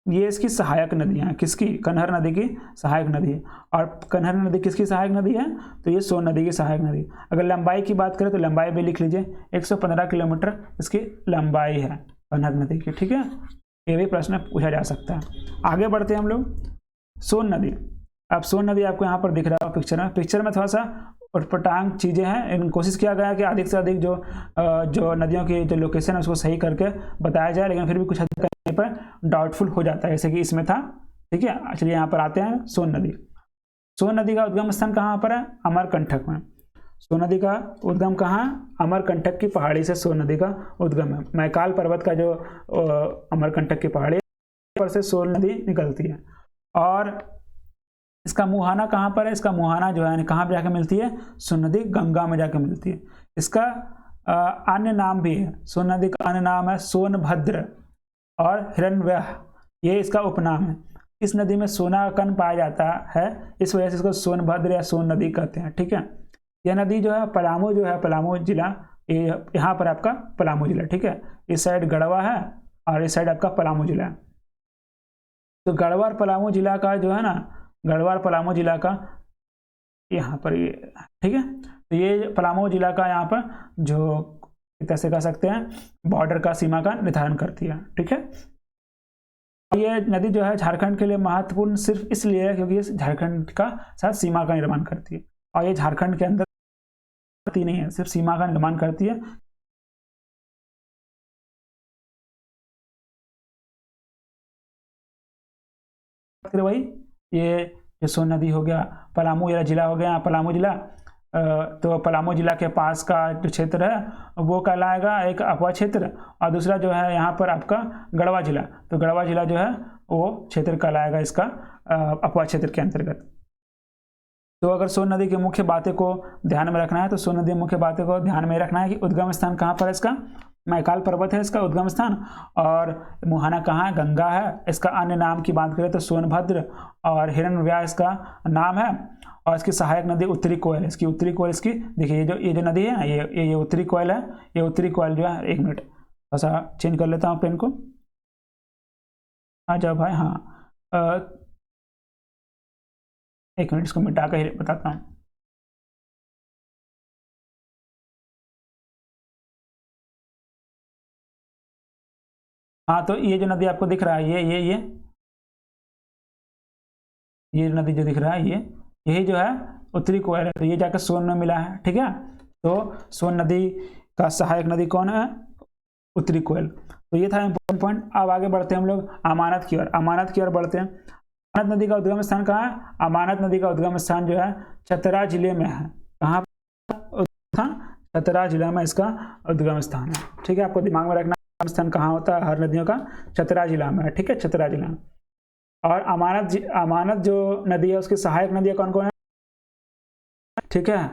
[SPEAKER 1] ये इसकी सहायक नदियाँ हैं। किसकी? कन्हर नदी की सहायक नदी है। और कन्हर नदी किसकी सहायक नदी है? तो ये सोन नदी की सहायक नदी। अगर लंबाई की बात करें तो लंबाई भी लिख लीजिए, 115 किलोमीटर इसकी लंबाई है कन्हर नदी की। ठीक है, ये भी प्रश्न पूछा जा सकता है। आगे बढ़ते हैं हम लोग। सोन नदी। अब सोन नदी आपको यहाँ पर दिख रहा है पिक्चर में थोड़ा सा उटपटांग चीज़ें हैं। इन कोशिश किया गया है कि अधिक से अधिक जो नदियों की जो लोकेशन है उसको सही करके बताया जाए, लेकिन फिर भी कुछ हद तक कहीं पर डाउटफुल हो जाता है, जैसे कि इसमें था। ठीक है, चलिए यहाँ पर आते हैं। सोन नदी, सोन नदी का उद्गम स्थान कहाँ पर है? अमरकंटक में। सोन नदी का उद्गम कहाँ? अमरकंटक की पहाड़ी से सोन नदी का उद्गम है। मैकाल पर्वत का जो अमरकंटक की पहाड़ी पर से सोन नदी निकलती है। और इसका मुहाना कहाँ पर है? इसका मुहाना जो है कहाँ पर जाकर मिलती है? सोन नदी गंगा में जाकर मिलती है। इसका अन्य नाम भी है, सोन नदी का अन्य नाम है सोनभद्र और हिरण्यवह, ये इसका उपनाम है। इस नदी में सोना का कण पाया जाता है, इस वजह से इसको सोनभद्र या सोन नदी कहते हैं। ठीक है, यह नदी जो है पलामू जो है, पलामू जिला, ये यहाँ पर आपका पलामू जिला। ठीक है, इस साइड गढ़वा है और इस साइड आपका पलामू जिला है। तो गढ़वा और पलामू जिला का जो है ना, गढ़वा और पलामू जिला का यहाँ पर ये, ठीक है, तो ये पलामू जिला का यहाँ पर जो कैसे कह सकते हैं बॉर्डर का, सीमा का निर्धारण करती है। ठीक है, ये नदी जो है झारखंड के लिए महत्वपूर्ण सिर्फ इसलिए है क्योंकि ये झारखंड का साथ सीमा का निर्माण करती है, और ये झारखंड के अंदर नहीं है, सिर्फ सीमा का निर्माण करती है। वही ये सोन नदी हो गया, पलामू जिला हो गया, पलामू जिला तो पलामू जिला के पास का जो क्षेत्र है वो कहलाएगा एक अफवाह क्षेत्र, और दूसरा जो है यहाँ पर आपका गढ़वा जिला, तो गढ़वा जिला जो है वो क्षेत्र कहलाएगा इसका अफवाह क्षेत्र के अंतर्गत। तो अगर सोन नदी की मुख्य बातें को ध्यान में रखना है तो सोन नदी की मुख्य बातें को ध्यान में रखना है कि उद्गम स्थान कहाँ पर है इसका, मैकाल पर्वत है इसका उद्गम स्थान, और मुहाना कहाँ है, गंगा है। इसका अन्य नाम की बात करें तो सोनभद्र और हिरण्यव्याह इसका नाम है, और इसकी सहायक नदी उत्तरी कोयल है। इसकी उत्तरी कोयल इसकी देखिए ये जो नदी है ये उत्तरी कोयल है। ये उत्तरी कोयल जो है, एक मिनट थोड़ा सा चेंज कर लेता हूँ पेन को, आ जाओ भाई। हाँ एक मिनट इसको मिटा कर ही बताता हूँ। हाँ तो ये जो नदी आपको दिख रहा है ये नदी जो दिख रहा है यही जो है उत्तरी कोयल है, तो ये जाकर सोन में मिला है। ठीक है, तो सोन नदी का सहायक नदी कौन है, उत्तरी कोयल। तो ये था इंपॉर्टेंट पॉइंट। अब आगे बढ़ते हैं हम लोग अमानत की ओर, अमानत की ओर बढ़ते हैं। अमानत नदी का उद्गम स्थान कहाँ है, अमानत नदी का उद्गम स्थान जो है चतरा जिले में है। कहाँ पर, चतरा जिला में इसका उद्गम स्थान है। ठीक है, आपको दिमाग में रखना स्थान कहाँ होता है हर नदियों का, चतरा जिला में है। ठीक है, चतरा जिला में। और अमानत जो नदी है उसकी सहायक नदियाँ कौन कौन है, ठीक है,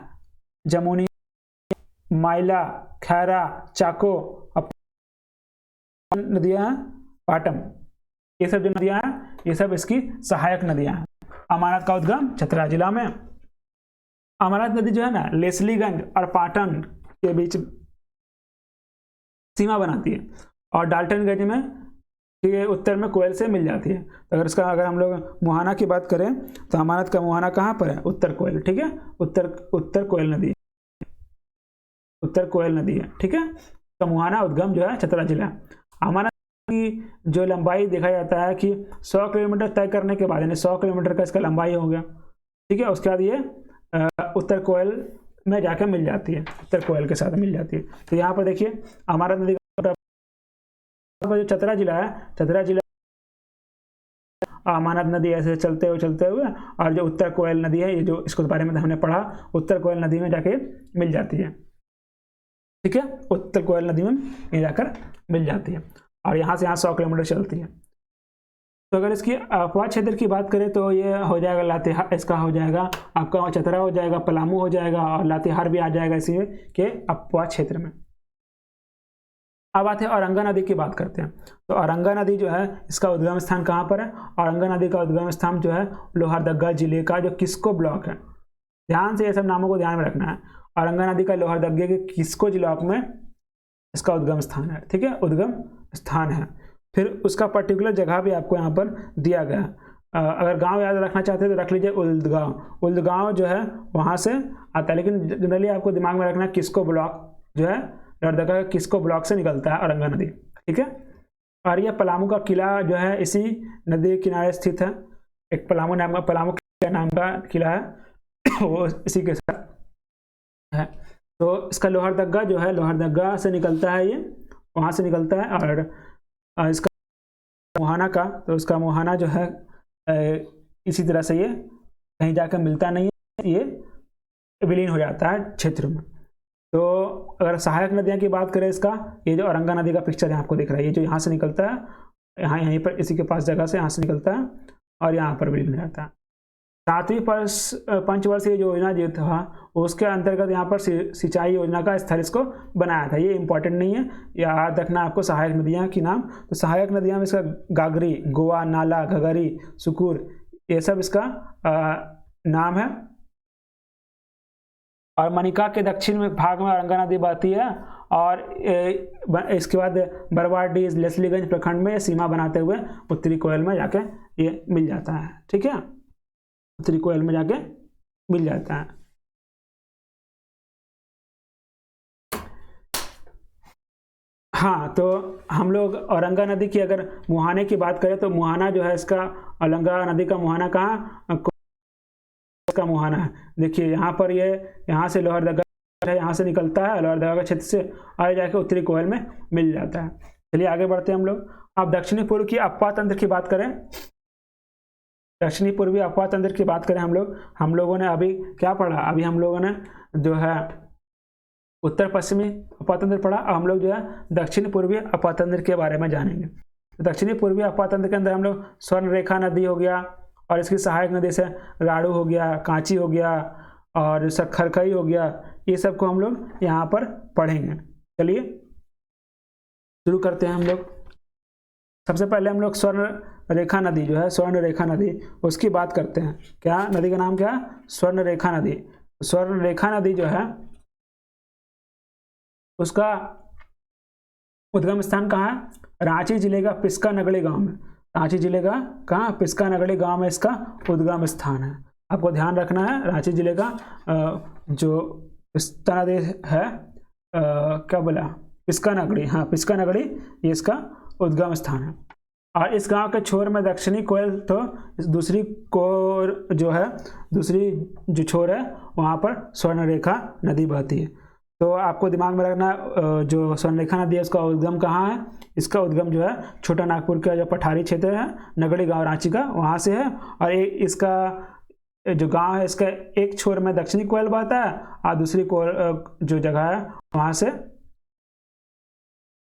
[SPEAKER 1] जमुनी, माइला, खैरा, चाको, नदियाँ हैं पाटम, ये सब जो नदियाँ हैं ये सब इसकी सहायक नदियाँ हैं। अमानत का उद्गम चतरा जिला में। अमानत नदी जो है ना लेस्लीगंज और पाटन के बीच सीमा बनाती है, और डाल्टनगंज में ये उत्तर में कोयल से मिल जाती है। तो अगर हम लोग मुहाना की बात करें तो अमानत का मुहाना कहाँ पर है, उत्तर कोयल। ठीक है, उत्तर कोयल नदी, उत्तर कोयल नदी है। ठीक है, तो मुहाना उद्गम जो है चतरा जिला। अमानत की जो लंबाई देखा जाता है कि 100 किलोमीटर तय करने के बाद, यानी 100 किलोमीटर का इसका लंबाई हो गया। ठीक है, उसके बाद ये उत्तर कोयल में जाकर मिल जाती है, उत्तर कोयल के साथ मिल जाती है। तो यहाँ पर देखिए अमानत नदी जो चतरा जिला है, चतरा जिला अमानत नदी ऐसे चलते हुए और जो उत्तर कोयल नदी है, ये जो इसको बारे में हमने पढ़ा, उत्तर कोयल नदी में जाके मिल जाती है। ठीक है, उत्तर कोयल नदी में ये जाकर मिल जाती है, और यहाँ से 100 किलोमीटर चलती है। तो अगर इसकी अफवाह क्षेत्र की बात करें तो ये हो जाएगा लातेहार, इसका हो जाएगा आपका चतरा हो जाएगा, पलामू हो जाएगा, और लातेहार भी आ जाएगा इसी के अफवाह क्षेत्र में। अब आते हैं औरंगा नदी की बात करते हैं। तो औरंगा नदी जो है इसका उद्गम स्थान कहाँ पर है, औरंगा नदी का उद्गम स्थान जो है लोहरदगा जिले का जो किस्को ब्लॉक है। ध्यान से ये सब नामों को ध्यान में रखना है। औरंगा नदी का लोहरदगा के किस्को ब्लॉक में इसका उद्गम स्थान है। ठीक है, उद्गम स्थान है। फिर उसका पर्टिकुलर जगह भी आपको यहाँ पर दिया गया है। अगर गांव याद रखना चाहते हैं तो रख लीजिए उल्दगांव। उल्दगांव जो है वहाँ से आता है, लेकिन जनरली आपको दिमाग में रखना है किस्को ब्लॉक जो है लोहरदगा का किस्को ब्लॉक से निकलता है औरंगा नदी। ठीक है, और यह पलामू का किला जो है इसी नदी के किनारे स्थित है। एक पलामू नाम का किला है वो इसी के साथ है। तो इसका लोहरदगा जो है, लोहरदगा से निकलता है, ये वहाँ से निकलता है। और इसका मुहाना का, तो उसका मुहाना जो है इसी तरह से ये कहीं जाकर मिलता नहीं है, ये विलीन हो जाता है क्षेत्र में। तो अगर सहायक नदियाँ की बात करें इसका, ये जो औरंगा नदी का पिक्चर यहाँ आपको दिख रहा है, ये जो यहाँ से निकलता है, यहीं पर इसी के पास जगह से यहाँ से निकलता है और यहाँ पर विलीन हो जाता है। 7वीं पंचवर्षीय योजना जो था उसके अंतर्गत यहाँ पर सिंचाई योजना का स्थल इसको बनाया था। ये इंपॉर्टेंट नहीं है, याद रखना आपको सहायक नदियाँ की नाम। तो सहायक नदियाँ में इसका गागरी, गोवा, नाला, घगरी, सुकूर, ये सब इसका नाम है। और मनिका के दक्षिण में भाग में औरंगा नदी बहती है, और इसके बाद बरवाडीह, लेस्लीगंज प्रखंड में सीमा बनाते हुए उत्तरी कोयल में जाके ये मिल जाता है। ठीक है, उत्तरी कोयल में जाके मिल जाता है। हाँ, तो हम लोग औरंगा नदी की अगर मुहाने की बात करें तो मुहाना जो है इसका, औरंगा नदी का मुहाना कहाँ का मुहाना है, देखिए यहाँ पर ये यहाँ से लोहरदगा है, यहाँ से निकलता है लोहरदगा के क्षेत्र से, आगे जाके उत्तरी कोयल में मिल जाता है। चलिए आगे बढ़ते हैं हम लोग। अब दक्षिणी पूर्व की अपवाह तंत्र की बात करें, दक्षिणी पूर्वी अपवाह तंत्र की बात करें हम लोगों ने अभी क्या पढ़ा, अभी हम लोगों ने जो है उत्तर पश्चिमी अपातंत्र पढ़ा। अब हम लोग जो है दक्षिण पूर्वी अपातंत्र के बारे में जानेंगे। तो दक्षिणी पूर्वी अपातंत्र के अंदर हम लोग स्वर्ण रेखा नदी हो गया और इसकी सहायक नदी से राड़ू हो गया, कांची हो गया और खरखई हो गया, ये सब को हम लोग यहाँ पर पढ़ेंगे। चलिए शुरू करते हैं हम लोग। सबसे पहले हम लोग स्वर्ण रेखा नदी जो है, स्वर्ण रेखा नदी, उसकी बात करते हैं। क्या नदी का नाम क्या है? स्वर्ण रेखा नदी। स्वर्ण रेखा नदी जो है उसका उद्गम स्थान कहाँ है? रांची जिले का पिस्का नगड़ी गांव में। रांची जिले का कहाँ? पिस्का नगड़ी गांव में इसका उद्गम स्थान है। आपको ध्यान रखना है रांची जिले का जो पिस्का नदी है, क्या बोला, पिस्का नगड़ी, हाँ पिस्का नगड़ी, ये इसका उद्गम स्थान है। और इस गांव के छोर में दक्षिणी कोयल, तो दूसरी कोर जो है, दूसरी जो छोर है वहाँ पर स्वर्ण रेखा नदी बहती है। तो आपको दिमाग में रखना जो स्वर्ण रेखा नदी है उसका उद्गम कहाँ है? इसका उद्गम जो है छोटा नागपुर का जो पठारी क्षेत्र है, नगड़ी गांव रांची का, वहाँ से है। और इसका जो गांव है इसका एक छोर में दक्षिणी कोयल बहता है और दूसरी कोयल जो जगह है वहाँ से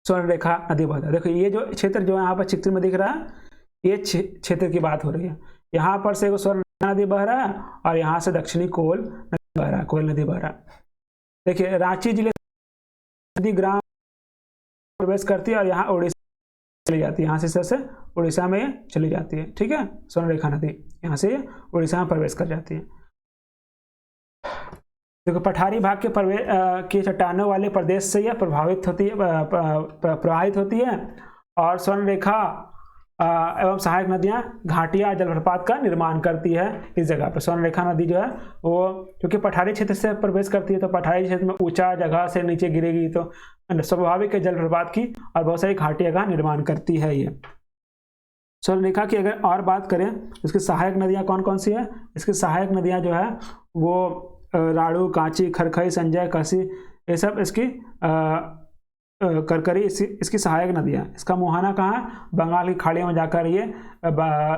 [SPEAKER 1] स्वर्ण रेखा नदी बहता है। देखो ये जो क्षेत्र जो यहाँ पर चित्र में दिख रहा है, ये क्षेत्र की बात हो रही है। यहाँ पर से स्वर्ण रेखा नदी बह रहा है और यहाँ से दक्षिणी कोयल नदी बह रहा है, कोयल नदी बह रहा है। देखिए रांची जिले नदी ग्राम प्रवेश करती है और यहाँ उड़ीसा चली जाती है, यहाँ से उड़ीसा में चली जाती है। ठीक है, स्वर्ण रेखा नदी यहाँ से उड़ीसा में प्रवेश कर जाती है। देखो पठारी भाग के के चट्टानों वाले प्रदेश से यह प्रभावित होती है, प्रवाहित होती है और स्वर्ण रेखा एवं सहायक नदियां घाटियां जलप्रपात का निर्माण करती है इस जगह पर। स्वर्ण रेखा नदी जो है वो क्योंकि पठारी क्षेत्र से प्रवेश करती है, तो पठारी क्षेत्र में ऊंचा जगह से नीचे गिरेगी तो स्वाभाविक है जलप्रपात की, और बहुत सारी घाटियां का निर्माण करती है ये। स्वर्ण रेखा की अगर और बात करें, इसकी सहायक नदियां कौन कौन सी है? इसकी सहायक नदियां जो है वो राड़ू, कांची, खरखई, संजय, काशी, ये सब इसकी करकरी इसकी सहायक नदियाँ। इसका मुहाना कहाँ है? बंगाल की खाड़ी में जाकर ये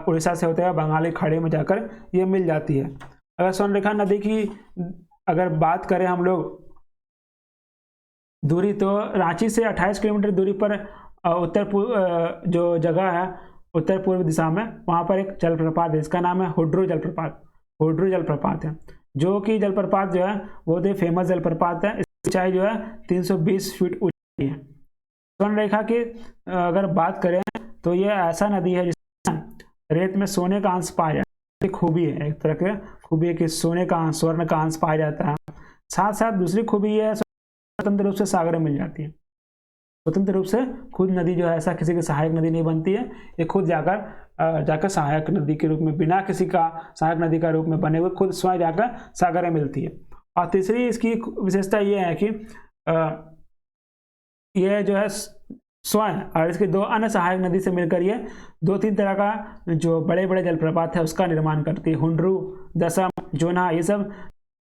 [SPEAKER 1] उड़ीसा से होते हुए बंगाल की खाड़ी में जाकर ये मिल जाती है। अगर स्वर्ण रेखा नदी की अगर बात करें हम लोग दूरी, तो रांची से 28 किलोमीटर दूरी पर उत्तर पूर्व जो जगह है उत्तर पूर्व दिशा में, वहाँ पर एक जलप्रपात है, इसका नाम है हुड्रू जलप्रपात। हुड्रू जलप्रपात है, जो कि जलप्रपात जो है बहुत ही फेमस जलप्रपात है। इसकी ऊंचाई जो है 320 फीट ऊंचाई है। स्वर्ण रेखा की अगर बात करें तो ये ऐसा नदी है जिसमें रेत में सोने का अंश पाया जाता है। खूबी है, एक तरह की खूबी है कि सोने का अंश, स्वर्ण का अंश पाया जाता है। साथ साथ दूसरी खूबी है स्वतंत्र रूप से सागर में मिल जाती है। स्वतंत्र रूप से खुद नदी जो है ऐसा किसी की सहायक नदी नहीं बनती है, ये खुद जाकर सहायक नदी के रूप में, बिना किसी का सहायक नदी का रूप में बने हुए खुद स्वयं जाकर सागर में मिलती है। और तीसरी इसकी विशेषता ये है कि ये जो है स्वयं और इसके दो अन्य सहायक नदी से मिलकर ये 2-3 तरह का जो बड़े बड़े जलप्रपात है उसका निर्माण करती है। हुंड्रू, दसम, जोना, ये सब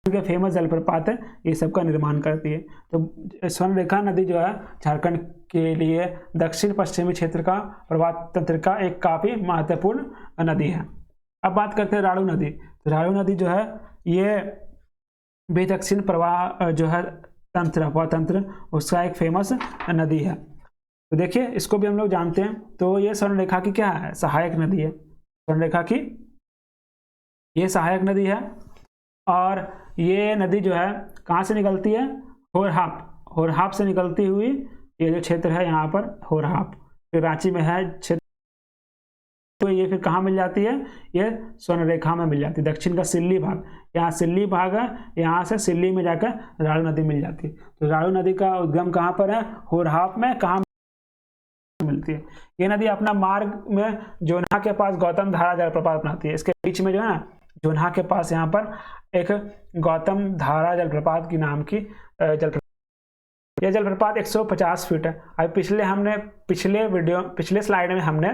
[SPEAKER 1] के फेमस जलप्रपात है, ये सब का निर्माण करती है। तो स्वर्ण रेखा नदी जो है झारखंड के लिए दक्षिण पश्चिमी क्षेत्र का प्रवाह तंत्र का एक काफी महत्वपूर्ण नदी है। अब बात करते हैं राड़ू नदी। तो राड़ू नदी जो है ये भी दक्षिण प्रवाह जो है तंत्र, प्रवाह तंत्र, उसका एक फेमस नदी है। तो देखिए इसको भी हम लोग जानते हैं। तो ये स्वर्ण रेखा की क्या है? सहायक नदी है। स्वर्ण रेखा की ये सहायक नदी है और ये नदी जो है कहाँ से निकलती है? होरहाप से निकलती हुई ये जो क्षेत्र है यहाँ पर होरहाप, रांची में है क्षेत्र, तो ये फिर कहाँ मिल जाती है? ये स्वर्ण रेखा में मिल जाती है। दक्षिण का सिल्ली भाग, यहाँ सिल्ली भाग है, यहाँ से सिल्ली में जाकर राड़ू नदी मिल जाती है। तो राड़ू नदी का उद्गम कहाँ पर है? होरहाप में। कहाँ मिलती है ये नदी? अपना मार्ग में जोन्हा के पास गौतम धारा जलप्रपात बनाती है। इसके बीच में जो है ना जोन्हा के पास यहाँ पर एक गौतम धारा जलप्रपात की नाम की जलप्रपात, यह जलप्रपात 150 फीट है। अब पिछले स्लाइड में हमने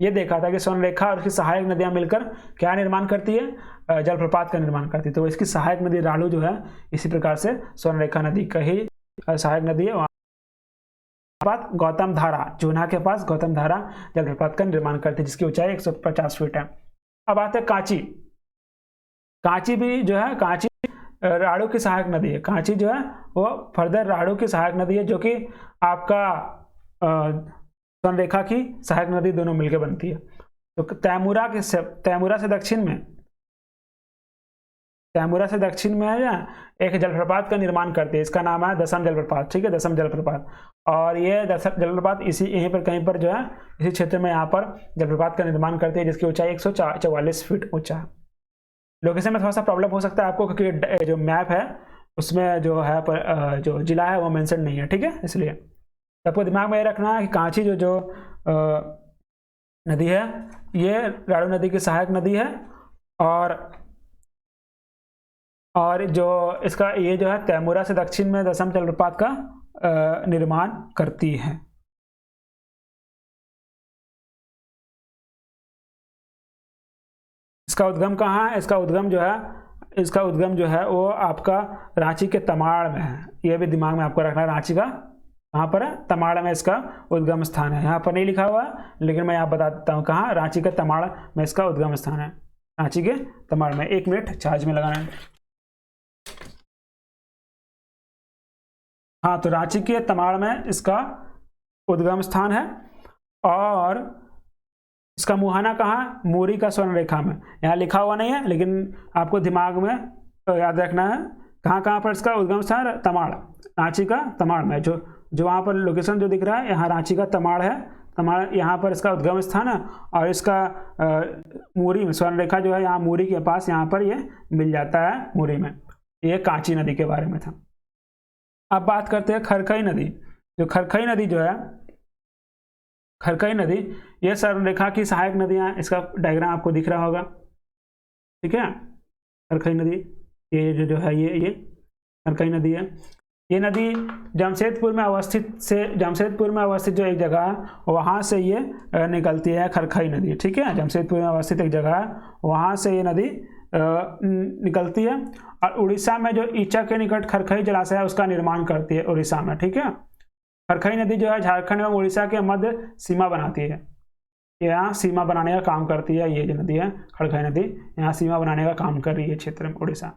[SPEAKER 1] ये देखा था कि स्वर्ण रेखा और उसकी सहायक नदियां मिलकर क्या निर्माण करती है? जलप्रपात का निर्माण करती है। तो इसकी सहायक नदी राड़ू जो है इसी प्रकार से स्वर्ण रेखा नदी का ही सहायक नदी है। गौतम धारा, जोन्हा के पास गौतम धारा जलप्रपात का निर्माण करती है जिसकी ऊंचाई 150 फीट है। अब आते हैं कांची। कांची भी जो है, कांची राड़ू की सहायक नदी है। कांची जो है वो फर्दर राड़ू की सहायक नदी है, जो कि आपका स्वर्णरेखा की सहायक नदी दोनों मिलकर बनती है। तो तैमूरा से दक्षिण में है एक जलप्रपात का निर्माण करती है, इसका नाम है दसम जलप्रपात। ठीक है, दसम जलप्रपात। और ये दसम जलप्रपात यहीं पर कहीं पर जो है इसी क्षेत्र में यहाँ पर जलप्रपात का निर्माण करती है, जिसकी ऊंचाई 144 फीट ऊंचा है। लोकेशन में थोड़ा सा प्रॉब्लम हो सकता है आपको, क्योंकि जो मैप है उसमें जो है जो जिला है वो मेंशन नहीं है। ठीक है, इसलिए आपको दिमाग में ये रखना है कि कांची जो नदी है ये राड़ू नदी की सहायक नदी है, और जो इसका ये जो है तैमूरा से दक्षिण में दसम जलप्रपात का निर्माण करती है। इसका उद्गम कहाँ है? इसका उद्गम जो है वो आपका रांची के तमाड़ में है। ये भी दिमाग में आपको रखना है। रांची का कहाँ पर है? तमाड़ में इसका उद्गम स्थान है। यहाँ पर नहीं लिखा हुआ है, लेकिन मैं यहाँ बता देता हूँ कहाँ। रांची के तमाड़ में इसका उद्गम स्थान है। रांची के तमाड़ में। 1 मिनट चार्ज में लगाना है। हाँ, तो रांची के तमाड़ में इसका उद्गम स्थान है। और इसका मुहाना कहाँ? मूरी का स्वर्णरेखा में। यहाँ लिखा हुआ नहीं है, लेकिन आपको दिमाग में याद रखना है कहाँ कहाँ पर इसका उद्गम स्थान। तमाड़, रांची का तमाड़ में। जो वहाँ पर लोकेशन जो दिख रहा है, यहाँ रांची का तमाड़ है। तमाड़ यहाँ पर इसका उद्गम स्थान है। और इसका मूरी में स्वर्णरेखा जो है यहाँ मूरी के पास यहाँ पर ये मिल जाता है, मूरी में। ये कांची नदी के बारे में था। अब बात करते हैं खरखई नदी। जो खरखई नदी जो है, खरखई नदी ये स्वर्णरेखा की सहायक नदियाँ। इसका डायग्राम आपको दिख रहा होगा। ठीक है, खरखई नदी ये जो है ये खरखई नदी है। ये नदी जमशेदपुर में अवस्थित जो एक जगह है वहाँ से ये निकलती है, खरखई नदी। ठीक है, जमशेदपुर में अवस्थित एक जगह है, वहाँ से ये नदी निकलती है। और उड़ीसा में जो ईचा के निकट खरखई जलाशय है उसका निर्माण करती है उड़ीसा में। ठीक है, खरखई नदी जो है झारखंड एवं उड़ीसा के मध्य सीमा बनाती है। यहाँ सीमा बनाने का काम करती है। ये जो नदी है खरखई नदी, यहाँ सीमा बनाने का काम कर रही है क्षेत्र में, उड़ीसा।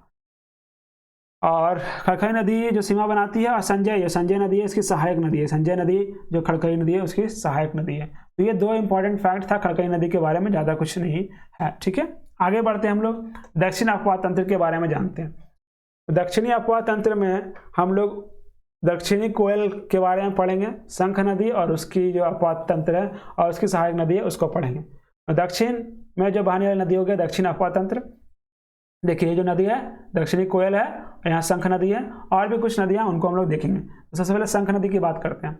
[SPEAKER 1] और खरखई नदी जो सीमा बनाती है, और संजय नदी है इसकी सहायक नदी है। संजय नदी जो खरखई नदी है उसकी सहायक नदी है। तो ये 2 इंपॉर्टेंट फैक्ट था खरखई नदी के बारे में, ज़्यादा कुछ नहीं है। ठीक है, आगे बढ़ते हैं। हम लोग दक्षिण अपवाह तंत्र के बारे में जानते हैं। दक्षिणी अपवाह तंत्र में हम लोग दक्षिणी कोयल के बारे में पढ़ेंगे। शंख नदी और उसकी जो अपवाह तंत्र है और उसकी सहायक नदी है उसको पढ़ेंगे। दक्षिण में जो बहने वाली नदी हो गया दक्षिण अपवाह तंत्र। देखिए ये जो नदी है दक्षिणी कोयल है, यहाँ शंख नदी है, और भी कुछ नदियाँ उनको हम लोग देखेंगे। तो सबसे पहले शंख नदी की बात करते हैं।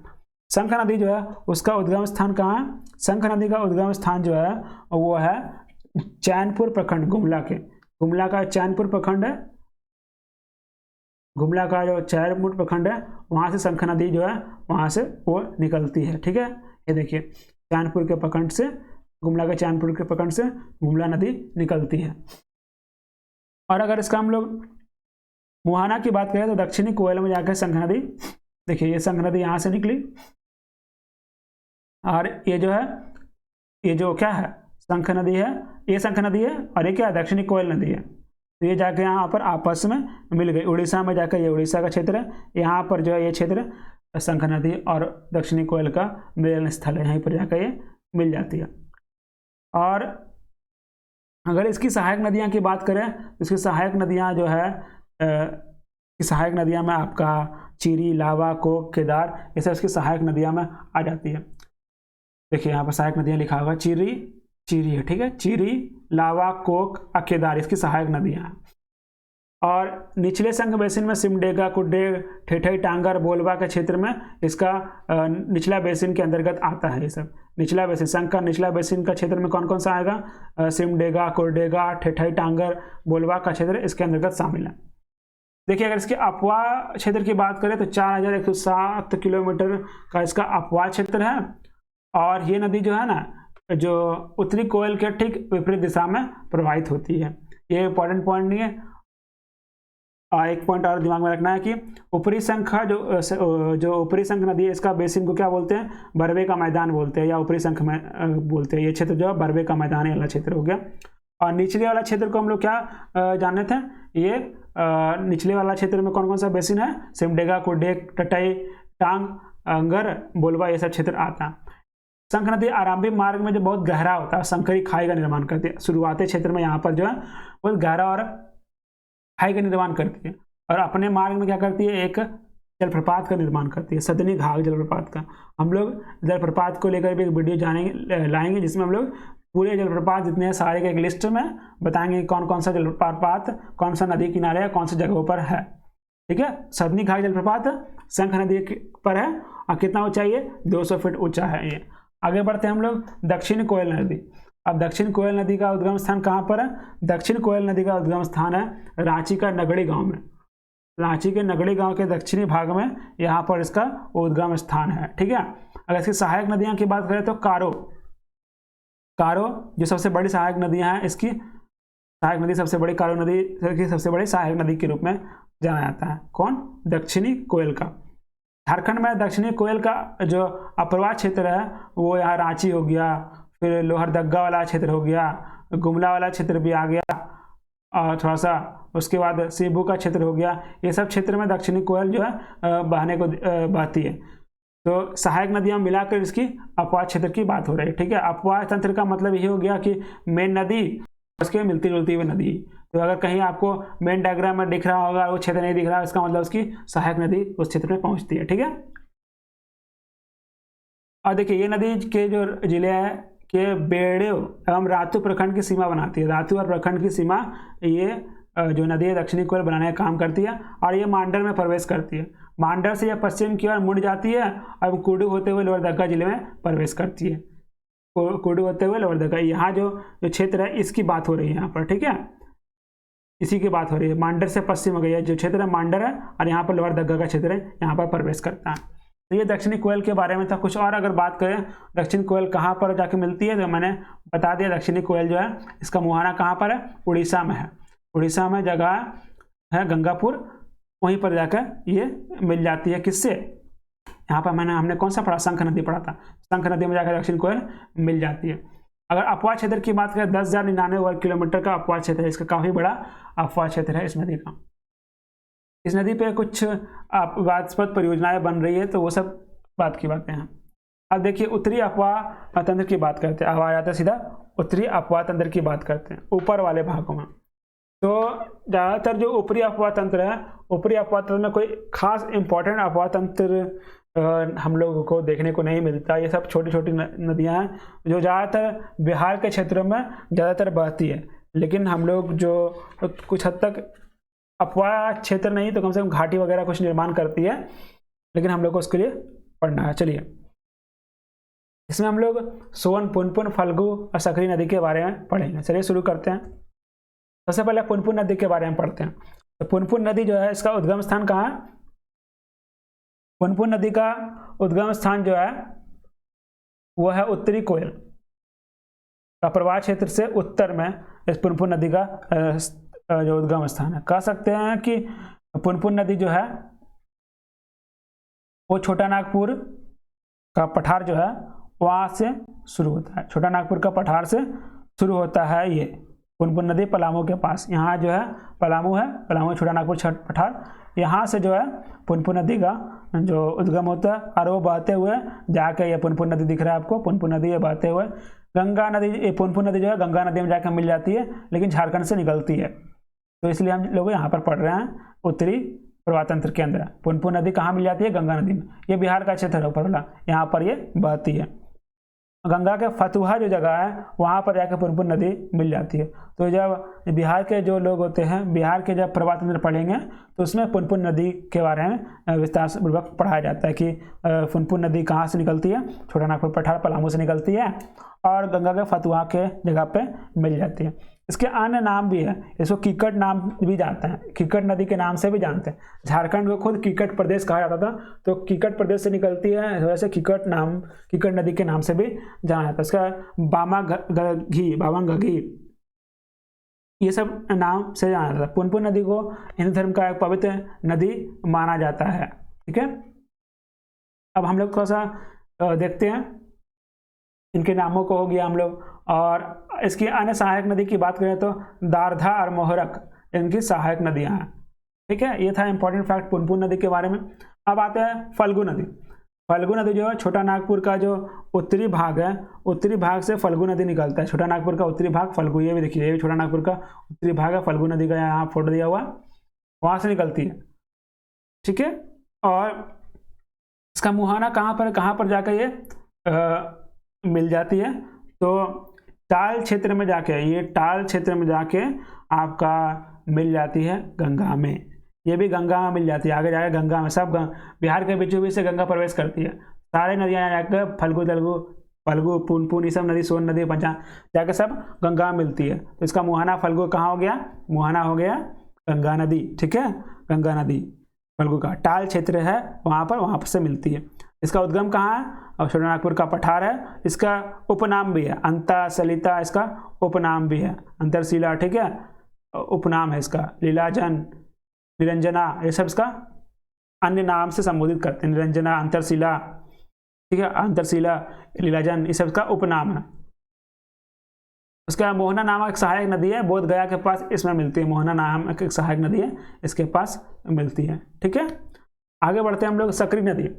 [SPEAKER 1] शंख नदी जो है उसका उद्गम स्थान कहाँ है? शंख नदी का उद्गम स्थान जो है वो है चैनपुर प्रखंड, गुमला का चैनपुर प्रखंड है। गुमला का जो चैनपुर प्रखंड है वहाँ से शंख नदी जो है वहाँ से वो निकलती है। ठीक है, ये देखिए चैनपुर के प्रखंड से, गुमला के चैनपुर के प्रखंड से गुमला नदी निकलती है। और अगर इसका हम लोग मुहाना की बात करें तो दक्षिणी कोयल में जाकर शंख नदी, देखिए ये शंख नदी यहाँ से निकली, और ये जो है ये जो क्या है शंख नदी है, ये शंख नदी है, और ये क्या है दक्षिणी कोयल नदी है। तो ये जाके यहाँ पर आपस में मिल गई। उड़ीसा में जाकर, ये उड़ीसा का क्षेत्र है, यहाँ पर जो है ये क्षेत्र शंख नदी और दक्षिणी कोयल का मिलन स्थल है, यहीं पर जाकर ये मिल जाती है। और अगर इसकी सहायक नदियाँ की बात करें तो इसकी सहायक नदियाँ जो है सहायक नदियाँ में आपका चीरी, लावा, कोक, केदार, ये सब इसकी सहायक नदियाँ में आ जाती है। देखिए यहाँ पर सहायक नदियाँ लिखा होगा, चीरी है। ठीक है, चीरी, लावा, कोक, केदार इसकी सहायक नदियाँ हैं। और निचले संघ बेसिन में सिमडेगा, कुड्डे, ठेठई, टांगर, बोलबा के क्षेत्र में इसका निचला बेसिन के अंतर्गत आता है। ये सब निचला बेसिन, संघ का निचला बेसिन का क्षेत्र में कौन कौन सा आएगा? सिमडेगा, कुर्डेगा, ठेठई, टांगर, बोलबा का क्षेत्र इसके अंतर्गत शामिल है। देखिए अगर इसके अपवाह क्षेत्र की बात करें तो 4107 किलोमीटर का इसका अपवाह क्षेत्र है। और ये नदी जो है ना, जो उत्तरी कोयल के ठीक विपरीत दिशा में प्रवाहित होती है। ये इंपॉर्टेंट पॉइंट नहीं है। एक पॉइंट और दिमाग में रखना है कि ऊपरी शंख जो ऊपरी शंख नदी है इसका बेसिन को क्या बोलते हैं? बरवे का मैदान बोलते हैं, या ऊपरी शंख में बोलते हैं। ये क्षेत्र जो है बरवे का मैदान वाला क्षेत्र हो गया। और निचले वाला क्षेत्र को हम लोग क्या जाने थे? ये निचले वाला क्षेत्र में कौन कौन सा बेसिन है, सिमडेगा, कुडेक, टटई, टांग, अंगर, बोलवा, ये सब क्षेत्र आता है। शंख नदी आरंभिक मार्ग में जो बहुत गहरा होता है, संकरी खाई का निर्माण करती है। शुरुआती क्षेत्र में यहाँ पर जो है बहुत गहरा और खाई का निर्माण करती है, और अपने मार्ग में क्या करती है, एक जलप्रपात का निर्माण करती है, सदनी घाघ जलप्रपात का। हम लोग जलप्रपात को लेकर भी एक वीडियो लाएंगे जिसमें हम लोग पूरे जलप्रपात जितने हैं सारे के एक लिस्ट में बताएंगे कौन कौन सा जलप्रपात कौन सा नदी किनारे कौन सी जगहों पर है। ठीक है, सदनी घाघ जलप्रपात शंख नदी पर है और कितना ऊंचाई है, 200 फीट ऊंचा है ये। आगे बढ़ते हैं हम लोग दक्षिण कोयल नदी। अब दक्षिण कोयल नदी का उद्गम स्थान कहाँ पर है, दक्षिण कोयल नदी का उद्गम स्थान है रांची का नगड़ी गांव में। रांची के नगड़ी गांव के दक्षिणी भाग में यहाँ पर इसका उद्गम स्थान है। ठीक है, अगर इसकी सहायक नदियाँ की बात करें तो कारो जो सबसे बड़ी सहायक नदियाँ हैं, इसकी सहायक नदी सबसे बड़ी कारो नदी की सबसे बड़ी सहायक नदी के रूप में जाना जाता है। कौन, दक्षिणी कोयल का। झारखंड में दक्षिणी कोयल का जो अप्रवाह क्षेत्र है वो यहाँ रांची हो गया, फिर लोहरदगा वाला क्षेत्र हो गया, गुमला वाला क्षेत्र भी आ गया, और थोड़ा सा उसके बाद सेबू का क्षेत्र हो गया। ये सब क्षेत्र में दक्षिणी कोयल जो है बहती है। तो सहायक नदियाँ मिलाकर इसकी अपवाह क्षेत्र की बात हो रही है। ठीक है, अपवाह तंत्र का मतलब ये हो गया कि मेन नदी उसके मिलती जुलती हुई नदी। तो अगर कहीं आपको मेन डायग्राम में दिख रहा होगा वो क्षेत्र नहीं दिख रहा, इसका मतलब उसकी सहायक नदी उस क्षेत्र में पहुंचती है। ठीक है, और देखिए ये नदी के जो जिले हैं के बेड़ो एवं रातू प्रखंड की सीमा बनाती है। रातू और प्रखंड की सीमा ये जो नदी है दक्षिणी कोयल बनाने का काम करती है, और ये मांडर में प्रवेश करती है। मांडर से यह पश्चिम की ओर मुड़ जाती है और कुडू होते हुए लोहरदगा जिले में प्रवेश करती है। कुडू होते हुए लोहरदगा, यहाँ जो क्षेत्र है इसकी बात हो रही है यहाँ पर। ठीक है, इसी की बात हो रही है। मांडर से पश्चिम हो गई है जो क्षेत्र है, मांडर है, और यहाँ पर लोहरदगा का क्षेत्र है, यहाँ पर प्रवेश करता है। तो ये दक्षिणी कोयल के बारे में था। कुछ और अगर बात करें दक्षिण कोयल कहाँ पर जाके मिलती है, तो मैंने बता दिया दक्षिणी कोयल जो है इसका मुहाना कहाँ पर है, उड़ीसा में है। उड़ीसा में जगह है गंगापुर, वहीं पर जाकर ये मिल जाती है। किससे, यहाँ पर हमने कौन सा पढ़ा, शंख नदी पढ़ा था। शंख नदी में जाकर दक्षिण कोयल मिल जाती है। अगर अपवाह क्षेत्र की बात करें 10,099 वर्ग किलोमीटर का अपवाह क्षेत्र है, इसका काफ़ी बड़ा अपवाह क्षेत्र है इस नदी का। इस नदी पे कुछ विवादास्पद परियोजनाएं बन रही है, तो वो सब बात की बातें हैं। अब देखिए उत्तरी अपवाह तंत्र की बात करते हैं। अब आ जाता है सीधा उत्तरी अपवाह तंत्र की बात करते हैं ऊपर वाले भागों में। तो ज़्यादातर जो ऊपरी अपवाह तंत्र है, ऊपरी अपवाह तंत्र में कोई खास इंपॉर्टेंट अपवाह तंत्र हम लोगों को देखने को नहीं मिलता। ये सब छोटी छोटी नदियाँ हैं जो ज़्यादातर बिहार के क्षेत्रों में ज़्यादातर बहती है, लेकिन हम लोग जो कुछ हद तक अपवाह क्षेत्र नहीं तो कम से कम घाटी वगैरह कुछ निर्माण करती है, लेकिन हम लोग को उसके लिए पढ़ना है। चलिए इसमें हम लोग सोन, पुनपुन, फल्गु और सकरी नदी के बारे में पढ़ेंगे। चलिए शुरू करते हैं। सबसे पहले पुनपुन नदी के बारे में पढ़ते हैं। तो पुनपुन नदी जो है इसका उद्गम स्थान कहाँ है, पुनपुन नदी का उद्गम स्थान जो है वो है उत्तरी कोयल का प्रवाह क्षेत्र से उत्तर में इस पुनपुन नदी का जो उद्गम स्थान है। कह सकते हैं कि पुनपुन नदी जो है वो छोटा नागपुर का पठार जो है वहाँ से शुरू होता है। छोटा नागपुर का पठार से शुरू होता है ये पुनपुन नदी पलामू के पास। यहाँ जो है पलामू है, पलामू छोटा नागपुर पठार, यहाँ से जो है पुनपुन नदी का जो उद्गम होता है और वो बहते हुए जाके ये पुनपुन नदी दिख रहा है आपको। पुनपुन नदी ये बहते हुए गंगा नदी, ये पुनपुन नदी जो है गंगा नदी में जाकर मिल जाती है, लेकिन झारखंड से निकलती है। तो इसलिए हम लोग यहाँ पर पढ़ रहे हैं उत्तरी प्रवाह तंत्र के अंदर पुनपुन नदी कहाँ मिल जाती है, गंगा नदी में। ये बिहार का क्षेत्र है ऊपर वाला, यहाँ पर ये बहती है। गंगा के फतुहा जो जगह है वहाँ पर जाकर पुनपुन नदी मिल जाती है। तो जब बिहार के जो लोग होते हैं, बिहार के जब प्रवाह तंत्र पढ़ेंगे तो उसमें पुनपुन नदी के बारे में विस्तार पूर्वक पढ़ाया जाता है कि पुनपुन नदी कहाँ से निकलती है, छोटा नागपुर पठार पलामू से निकलती है और गंगा के फतुहा के जगह पे मिल जाती है। इसके अन्य नाम भी है, इसको कीकट नाम भी जानते हैं, कीकट नदी के नाम से भी जानते हैं। झारखंड को खुद कीकट प्रदेश कहा जाता था, तो कीकट प्रदेश से निकलती है, वैसे कीकट नदी के नाम से भी जाना जाता है। इसका बामनगघी ये सब नाम से जाना जाता है। पुनपुन नदी को हिंदू धर्म का एक पवित्र नदी माना जाता है। ठीक है, अब हम लोग थोड़ा सा देखते हैं इनके नामों को हो गया हम लोग। और इसकी अन्य सहायक नदी की बात करें तो दारधा और मोहरक इनकी सहायक नदियां हैं। ठीक है, ये था इंपॉर्टेंट फैक्ट पुनपुन नदी के बारे में। अब आते हैं फल्गु नदी। फल्गु नदी जो है छोटा नागपुर का जो उत्तरी भाग है, उत्तरी भाग से फल्गु नदी निकलता है। छोटा नागपुर का उत्तरी भाग फल्गु, ये भी देखिए, ये भी छोटा नागपुर का उत्तरी भाग है, फल्गु नदी का यहाँ फोटो दिया हुआ, वहां से निकलती है। ठीक है, और इसका मुहाना कहाँ पर जाकर ये मिल जाती है, तो टाल क्षेत्र में जाके, ये टाल क्षेत्र में जाके आपका मिल जाती है गंगा में। ये भी गंगा में मिल जाती है, आगे जाके गंगा में, सब बिहार के बीचों बीच से गंगा प्रवेश करती है। सारे नदियाँ जाकर फल्गु तेलगु फल्गु पुनपुन ये सब नदी, सोन नदी, पंचा जाके सब गंगा में मिलती है। तो इसका मुहाना फल्गु कहाँ हो गया, मुहाना हो गया गंगा नदी। ठीक है, गंगा नदी फल्गु का टाल क्षेत्र है, वहाँ पर से मिलती है। इसका उद्गम कहाँ है, और छोटा नागपुर का पठार है। इसका उपनाम भी है, अंता सलिता इसका उपनाम भी है, अंतरशिला, ठीक है, उपनाम है इसका। लीलाजन, निरंजना, ये सब इसका अन्य नाम से संबोधित करते हैं। निरंजना, अंतरशिला, ठीक है, अंतरशिला, लीलाजन, ये सब इसका उपनाम है। उसका मोहना नामक एक सहायक नदी है, बोध गया के पास इसमें मिलती है। मोहना नामक एक सहायक नदी है, इसके पास मिलती है। ठीक है, आगे बढ़ते हैं हम लोग। सकरी नदी।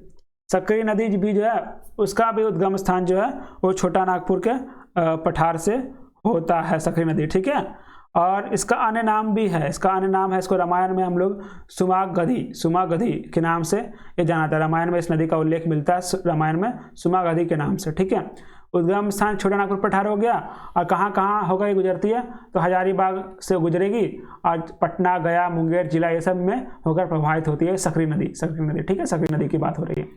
[SPEAKER 1] सकरी नदी भी जो है, उसका भी उद्गम स्थान जो है वो छोटा नागपुर के पठार से होता है, सकरी नदी। ठीक है, और इसका अन्य नाम भी है, इसका अन्य नाम है, इसको रामायण में हम लोग सुमागधी के नाम से ये जाना था। रामायण में इस नदी का उल्लेख मिलता है, रामायण में सुमागधी के नाम से। ठीक है, उद्गम स्थान छोटा नागपुर पठार हो गया। और कहाँ कहाँ होकर ये गुजरती है, तो हजारीबाग से गुजरेगी और पटना, गया, मुंगेर जिला, ये सब में होकर प्रभावित होती है सकरी नदी। सकरी नदी, ठीक है, सकरी नदी की बात हो रही है।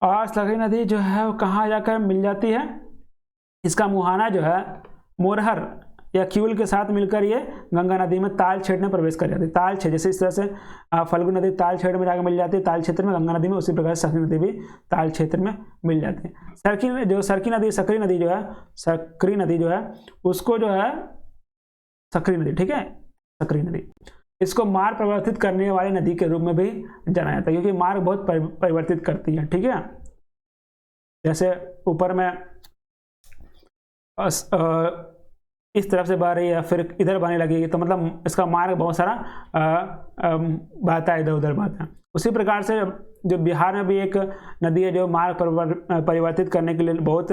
[SPEAKER 1] और सकरी नदी जो है वो कहाँ जाकर मिल जाती है, इसका मुहाना जो है मोरहर या क्यूल के साथ मिलकर ये गंगा नदी में ताल क्षेत्र में प्रवेश कर जाती है। ताल क्षेत्र, जैसे इस तरह से फल्गु नदी ताल क्षेत्र में जाकर मिल जाती है, ताल क्षेत्र में गंगा नदी में, उसी प्रकार सकरी नदी भी ताल क्षेत्र में मिल जाती है। सकरी नदी जो है उसको जो है सकरी नदी, ठीक है, सकरी नदी, इसको मार्ग परिवर्तित करने वाली नदी के रूप में भी जाना जाता है, क्योंकि मार्ग बहुत परिवर्तित करती है। ठीक है, जैसे ऊपर में इस तरफ से बह रही है, फिर इधर बहने लगेगी, तो मतलब इसका मार्ग बहुत सारा बहता है, इधर उधर बहता है। उसी प्रकार से जो बिहार में भी एक नदी है जो मार्ग परिवर्तित करने के लिए बहुत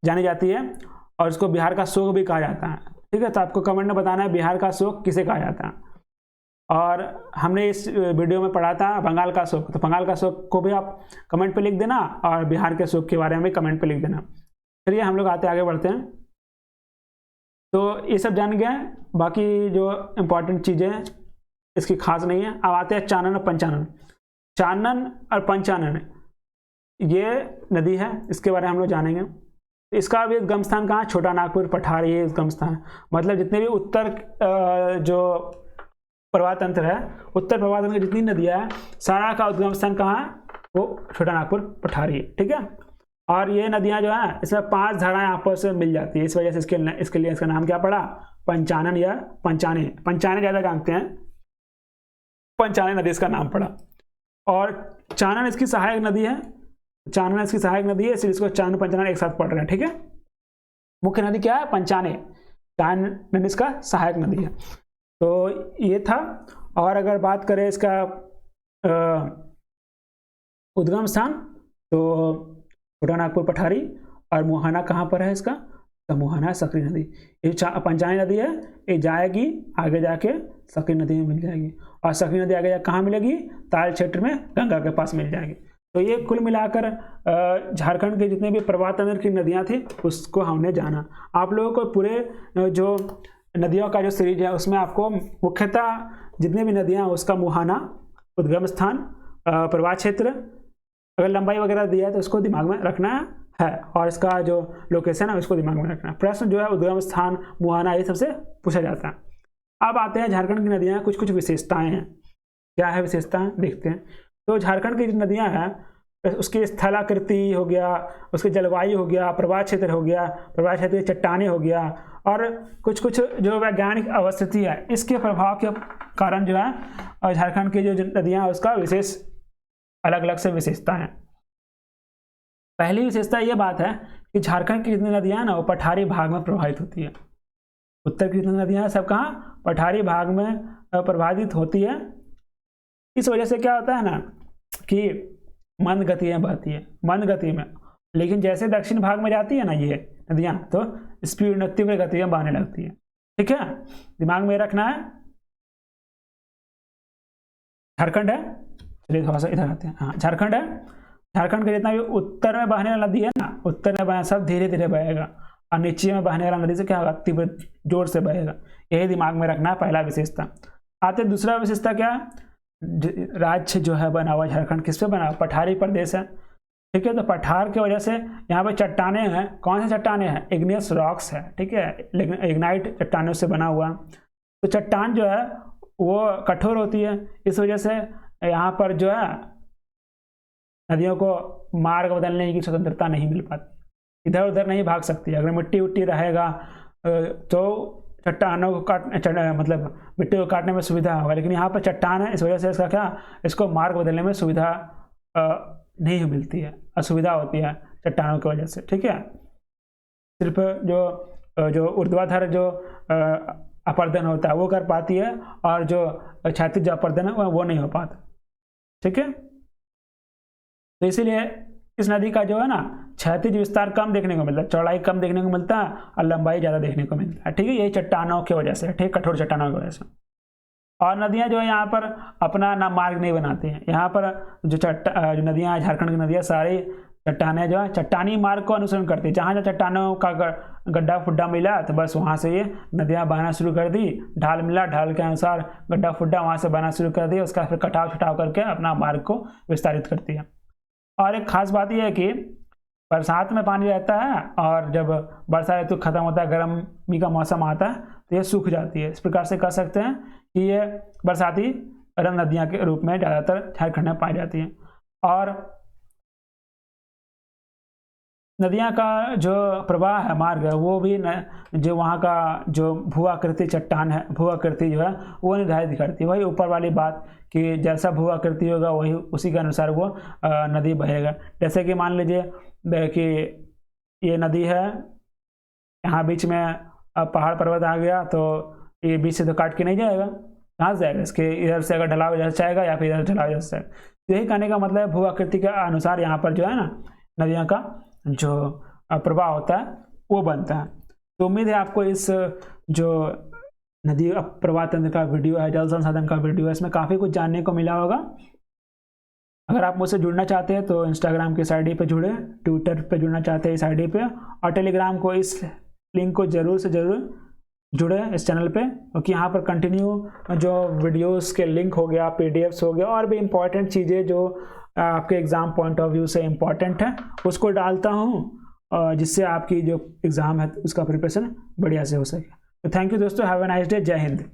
[SPEAKER 1] जानी जाती है, और इसको बिहार का शोक भी कहा जाता है। ठीक है, तो आपको कमेंट में बताना है बिहार का शोक किसे कहा जाता है। और हमने इस वीडियो में पढ़ा था बंगाल का शोक, तो बंगाल का शोक को भी आप कमेंट पे लिख देना, और बिहार के शोक के बारे में भी कमेंट पे लिख देना। चलिए हम लोग आगे बढ़ते हैं। तो ये सब जान गए, बाकी जो इम्पोर्टेंट चीज़ें इसकी खास नहीं है। अब आते हैं चानन और पंचानन। चानन और पंचानन ये नदी है, इसके बारे में हम लोग जानेंगे। इसका भी उद्गम स्थान कहाँ, छोटा नागपुर पठार, ये उद्गम स्थान है। मतलब जितने भी उत्तर जो प्रवाह तंत्र है, उत्तर प्रवाह तंत्र की जितनी नदियाँ हैं, सारा का उद्गम स्थान कहाँ है, वो छोटा नागपुर पठार ही है। ठीक है, और ये नदियाँ जो हैं इसमें 5 धाराएं आपस में मिल जाती है, इस वजह से इसके लिए इसका नाम क्या पड़ा, पंचानन या पंचाने। पंचाने ज़्यादा जानते हैं, पंचाने नदी इसका नाम पड़ा। और चानन इसकी सहायक नदी है, चानन इसकी सहायक नदी है, इसलिए इसको चानन पंचानन एक साथ पढ़ रहे हैं। ठीक है, मुख्य नदी क्या है, पंचाने, चानन इसका सहायक नदी है। तो ये था। और अगर बात करें इसका उद्गम स्थान, तो छोटा नागपुर पठारी, और मुहाना कहाँ पर है इसका, तो मुहाना सकरी नदी। ये पंचानी नदी है, ये जाएगी आगे जाके सकरी नदी में मिल जाएगी, और सकरी नदी आगे जाके कहाँ मिलेगी, ताल क्षेत्र में गंगा के पास मिल जाएगी। तो ये कुल मिलाकर झारखंड के जितने भी प्रवाह तंत्र की नदियाँ थी उसको हमने जाना। आप लोगों को पूरे जो नदियों का जो सीरीज है उसमें आपको मुख्यतः जितने भी नदियाँ हैं उसका मुहाना, उद्गम स्थान, प्रवाह क्षेत्र, अगर लंबाई वगैरह दिया है तो उसको दिमाग में रखना है, और इसका जो लोकेशन है उसको दिमाग में रखना है। प्रश्न जो है उद्गम स्थान, मुहाना, ये सबसे पूछा जाता है। अब आते हैं झारखंड की नदियाँ, कुछ विशेषताएं हैं। क्या है विशेषताएं, देखते हैं। तो झारखंड की जो नदियाँ हैं उसकी स्थलाकृति हो गया, उसकी जलवायु हो गया, प्रवाह क्षेत्र हो गया, प्रवाह क्षेत्र की चट्टानें हो गया, और कुछ जो वैज्ञानिक अवस्थिति है, इसके प्रभाव के कारण जो है झारखंड की जो नदियाँ हैं उसका विशेष अलग अलग से विशेषता है। पहली विशेषता ये बात है कि झारखंड की जितनी नदियाँ हैं ना वो पठारी भाग में प्रवाहित होती है। उत्तर की जितनी नदियाँ हैं सब कहाँ, पठारी भाग में प्रभावित होती है। इस वजह से क्या होता है ना कि मंद गति में बहती है, मंद गति में, लेकिन जैसे दक्षिण भाग में जाती है ना ये नदियाँ, तो स्पीड में, तीव्र गति में बहने लगती है। ठीक है, दिमाग में रखना है। झारखंड है, चलिए थोड़ा सा इधर आते हैं। हाँ, झारखंड है। झारखंड का जितना भी उत्तर में बहने वाला नदी है ना, उत्तर में बहने सब धीरे धीरे बहेगा, और नीचे में बहने वाला नदी से क्या होगा, तीव्र जोर से बहेगा। यही दिमाग में रखना है, पहला विशेषता। आते दूसरा विशेषता क्या है, राज्य जो है बना हुआ झारखंड किस पे बना हुआ, पठारी प्रदेश है। ठीक है, तो पठार की वजह से यहाँ पे चट्टाने हैं। कौन से चट्टाने हैं, इग्नियस रॉक्स है। ठीक है, लेकिन इग्नाइट चट्टानों से बना हुआ। तो चट्टान जो है वो कठोर होती है, इस वजह से यहाँ पर जो है नदियों को मार्ग बदलने की स्वतंत्रता नहीं मिल पाती, इधर उधर नहीं भाग सकती। अगर मिट्टी उट्टी रहेगा तो चट्टानों को मतलब मिट्टी को काटने में सुविधा होगा, लेकिन यहाँ पर चट्टान है, इस वजह से इसका क्या, इसको मार्ग बदलने में सुविधा नहीं मिलती है, असुविधा होती है चट्टानों की वजह से। ठीक है, सिर्फ जो ऊर्ध्वाधर जो अपर्दन होता है वो कर पाती है, और जो क्षैतिज जो अपर्दन है वो नहीं हो पाता। ठीक है, तो इसीलिए इस नदी का जो है ना क्षैतिज विस्तार कम देखने को मिलता है, चौड़ाई कम देखने को मिलता है, और लंबाई ज़्यादा देखने को मिलता है। ठीक है, यही चट्टानों की वजह से, ठीक, कठोर चट्टानों की वजह से। और नदियाँ जो है यहाँ पर अपना ना मार्ग नहीं बनाती हैं। यहाँ पर जो नदियाँ हैं, झारखंड की नदियाँ सारी चट्टानें जो है चट्टानी मार्ग को अनुसरण करती है। जहाँ जहाँ चट्टानों का गड्ढा फुड्डा मिला तो बस वहाँ से ये नदियाँ बहना शुरू कर दी, ढाल मिला, ढाल के अनुसार गड्ढा फुड्डा वहाँ से बहना शुरू कर दिया, उसका फिर कटाव छटाव करके अपना मार्ग को विस्तारित करती है। और एक खास बात यह है कि बरसात में पानी रहता है, और जब वर्षा ऋतु खत्म होता है, गर्मी का मौसम आता है, तो ये सूख जाती है। इस प्रकार से कह सकते हैं कि ये बरसाती रंग नदियाँ के रूप में ज़्यादातर झारखंड में पाई जाती हैं। और नदियाँ का जो प्रवाह है, मार्ग है, वो भी जो वहाँ का जो भू-आकृति चट्टान है, भू-आकृति जो है वो निर्धारित करती है। वही ऊपर वाली बात कि जैसा भू-आकृति होगा वही उसी के अनुसार वो नदी बहेगा। जैसे कि मान लीजिए कि ये नदी है, यहाँ बीच में पहाड़ पर्वत आ गया, तो ये बीच से तो काट के नहीं जाएगा, कहाँ से जाएगा, इसके इधर से अगर ढलाव इधर से जाएगा या फिर इधर ढलाव इधर से जाएगा। यही कहने का मतलब है भू-आकृति के अनुसार यहाँ पर जो है ना नदियों का जो प्रवाह होता है वो बनता है। तो उम्मीद है आपको इस जो नदी प्रवाह तंत्र का वीडियो है, जल संसाधन का वीडियो है, इसमें काफ़ी कुछ जानने को मिला होगा। अगर आप मुझसे जुड़ना चाहते हैं तो इंस्टाग्राम की इस आईडी पे जुड़े, ट्विटर पे जुड़ना चाहते हैं इस आईडी पे, और टेलीग्राम को इस लिंक को ज़रूर से ज़रूर जुड़े इस चैनल पे, क्योंकि यहाँ पर कंटिन्यू जो वीडियोस के लिंक हो गया, पीडीएफ्स हो गया, और भी इम्पॉर्टेंट चीज़ें जो आपके एग्ज़ाम पॉइंट ऑफ व्यू से इम्पॉर्टेंट है उसको डालता हूँ, जिससे आपकी जो एग्ज़ाम है उसका प्रिपरेशन बढ़िया से हो सके। तो थैंक यू दोस्तों, हैव अ नाइस डे, जय हिंद।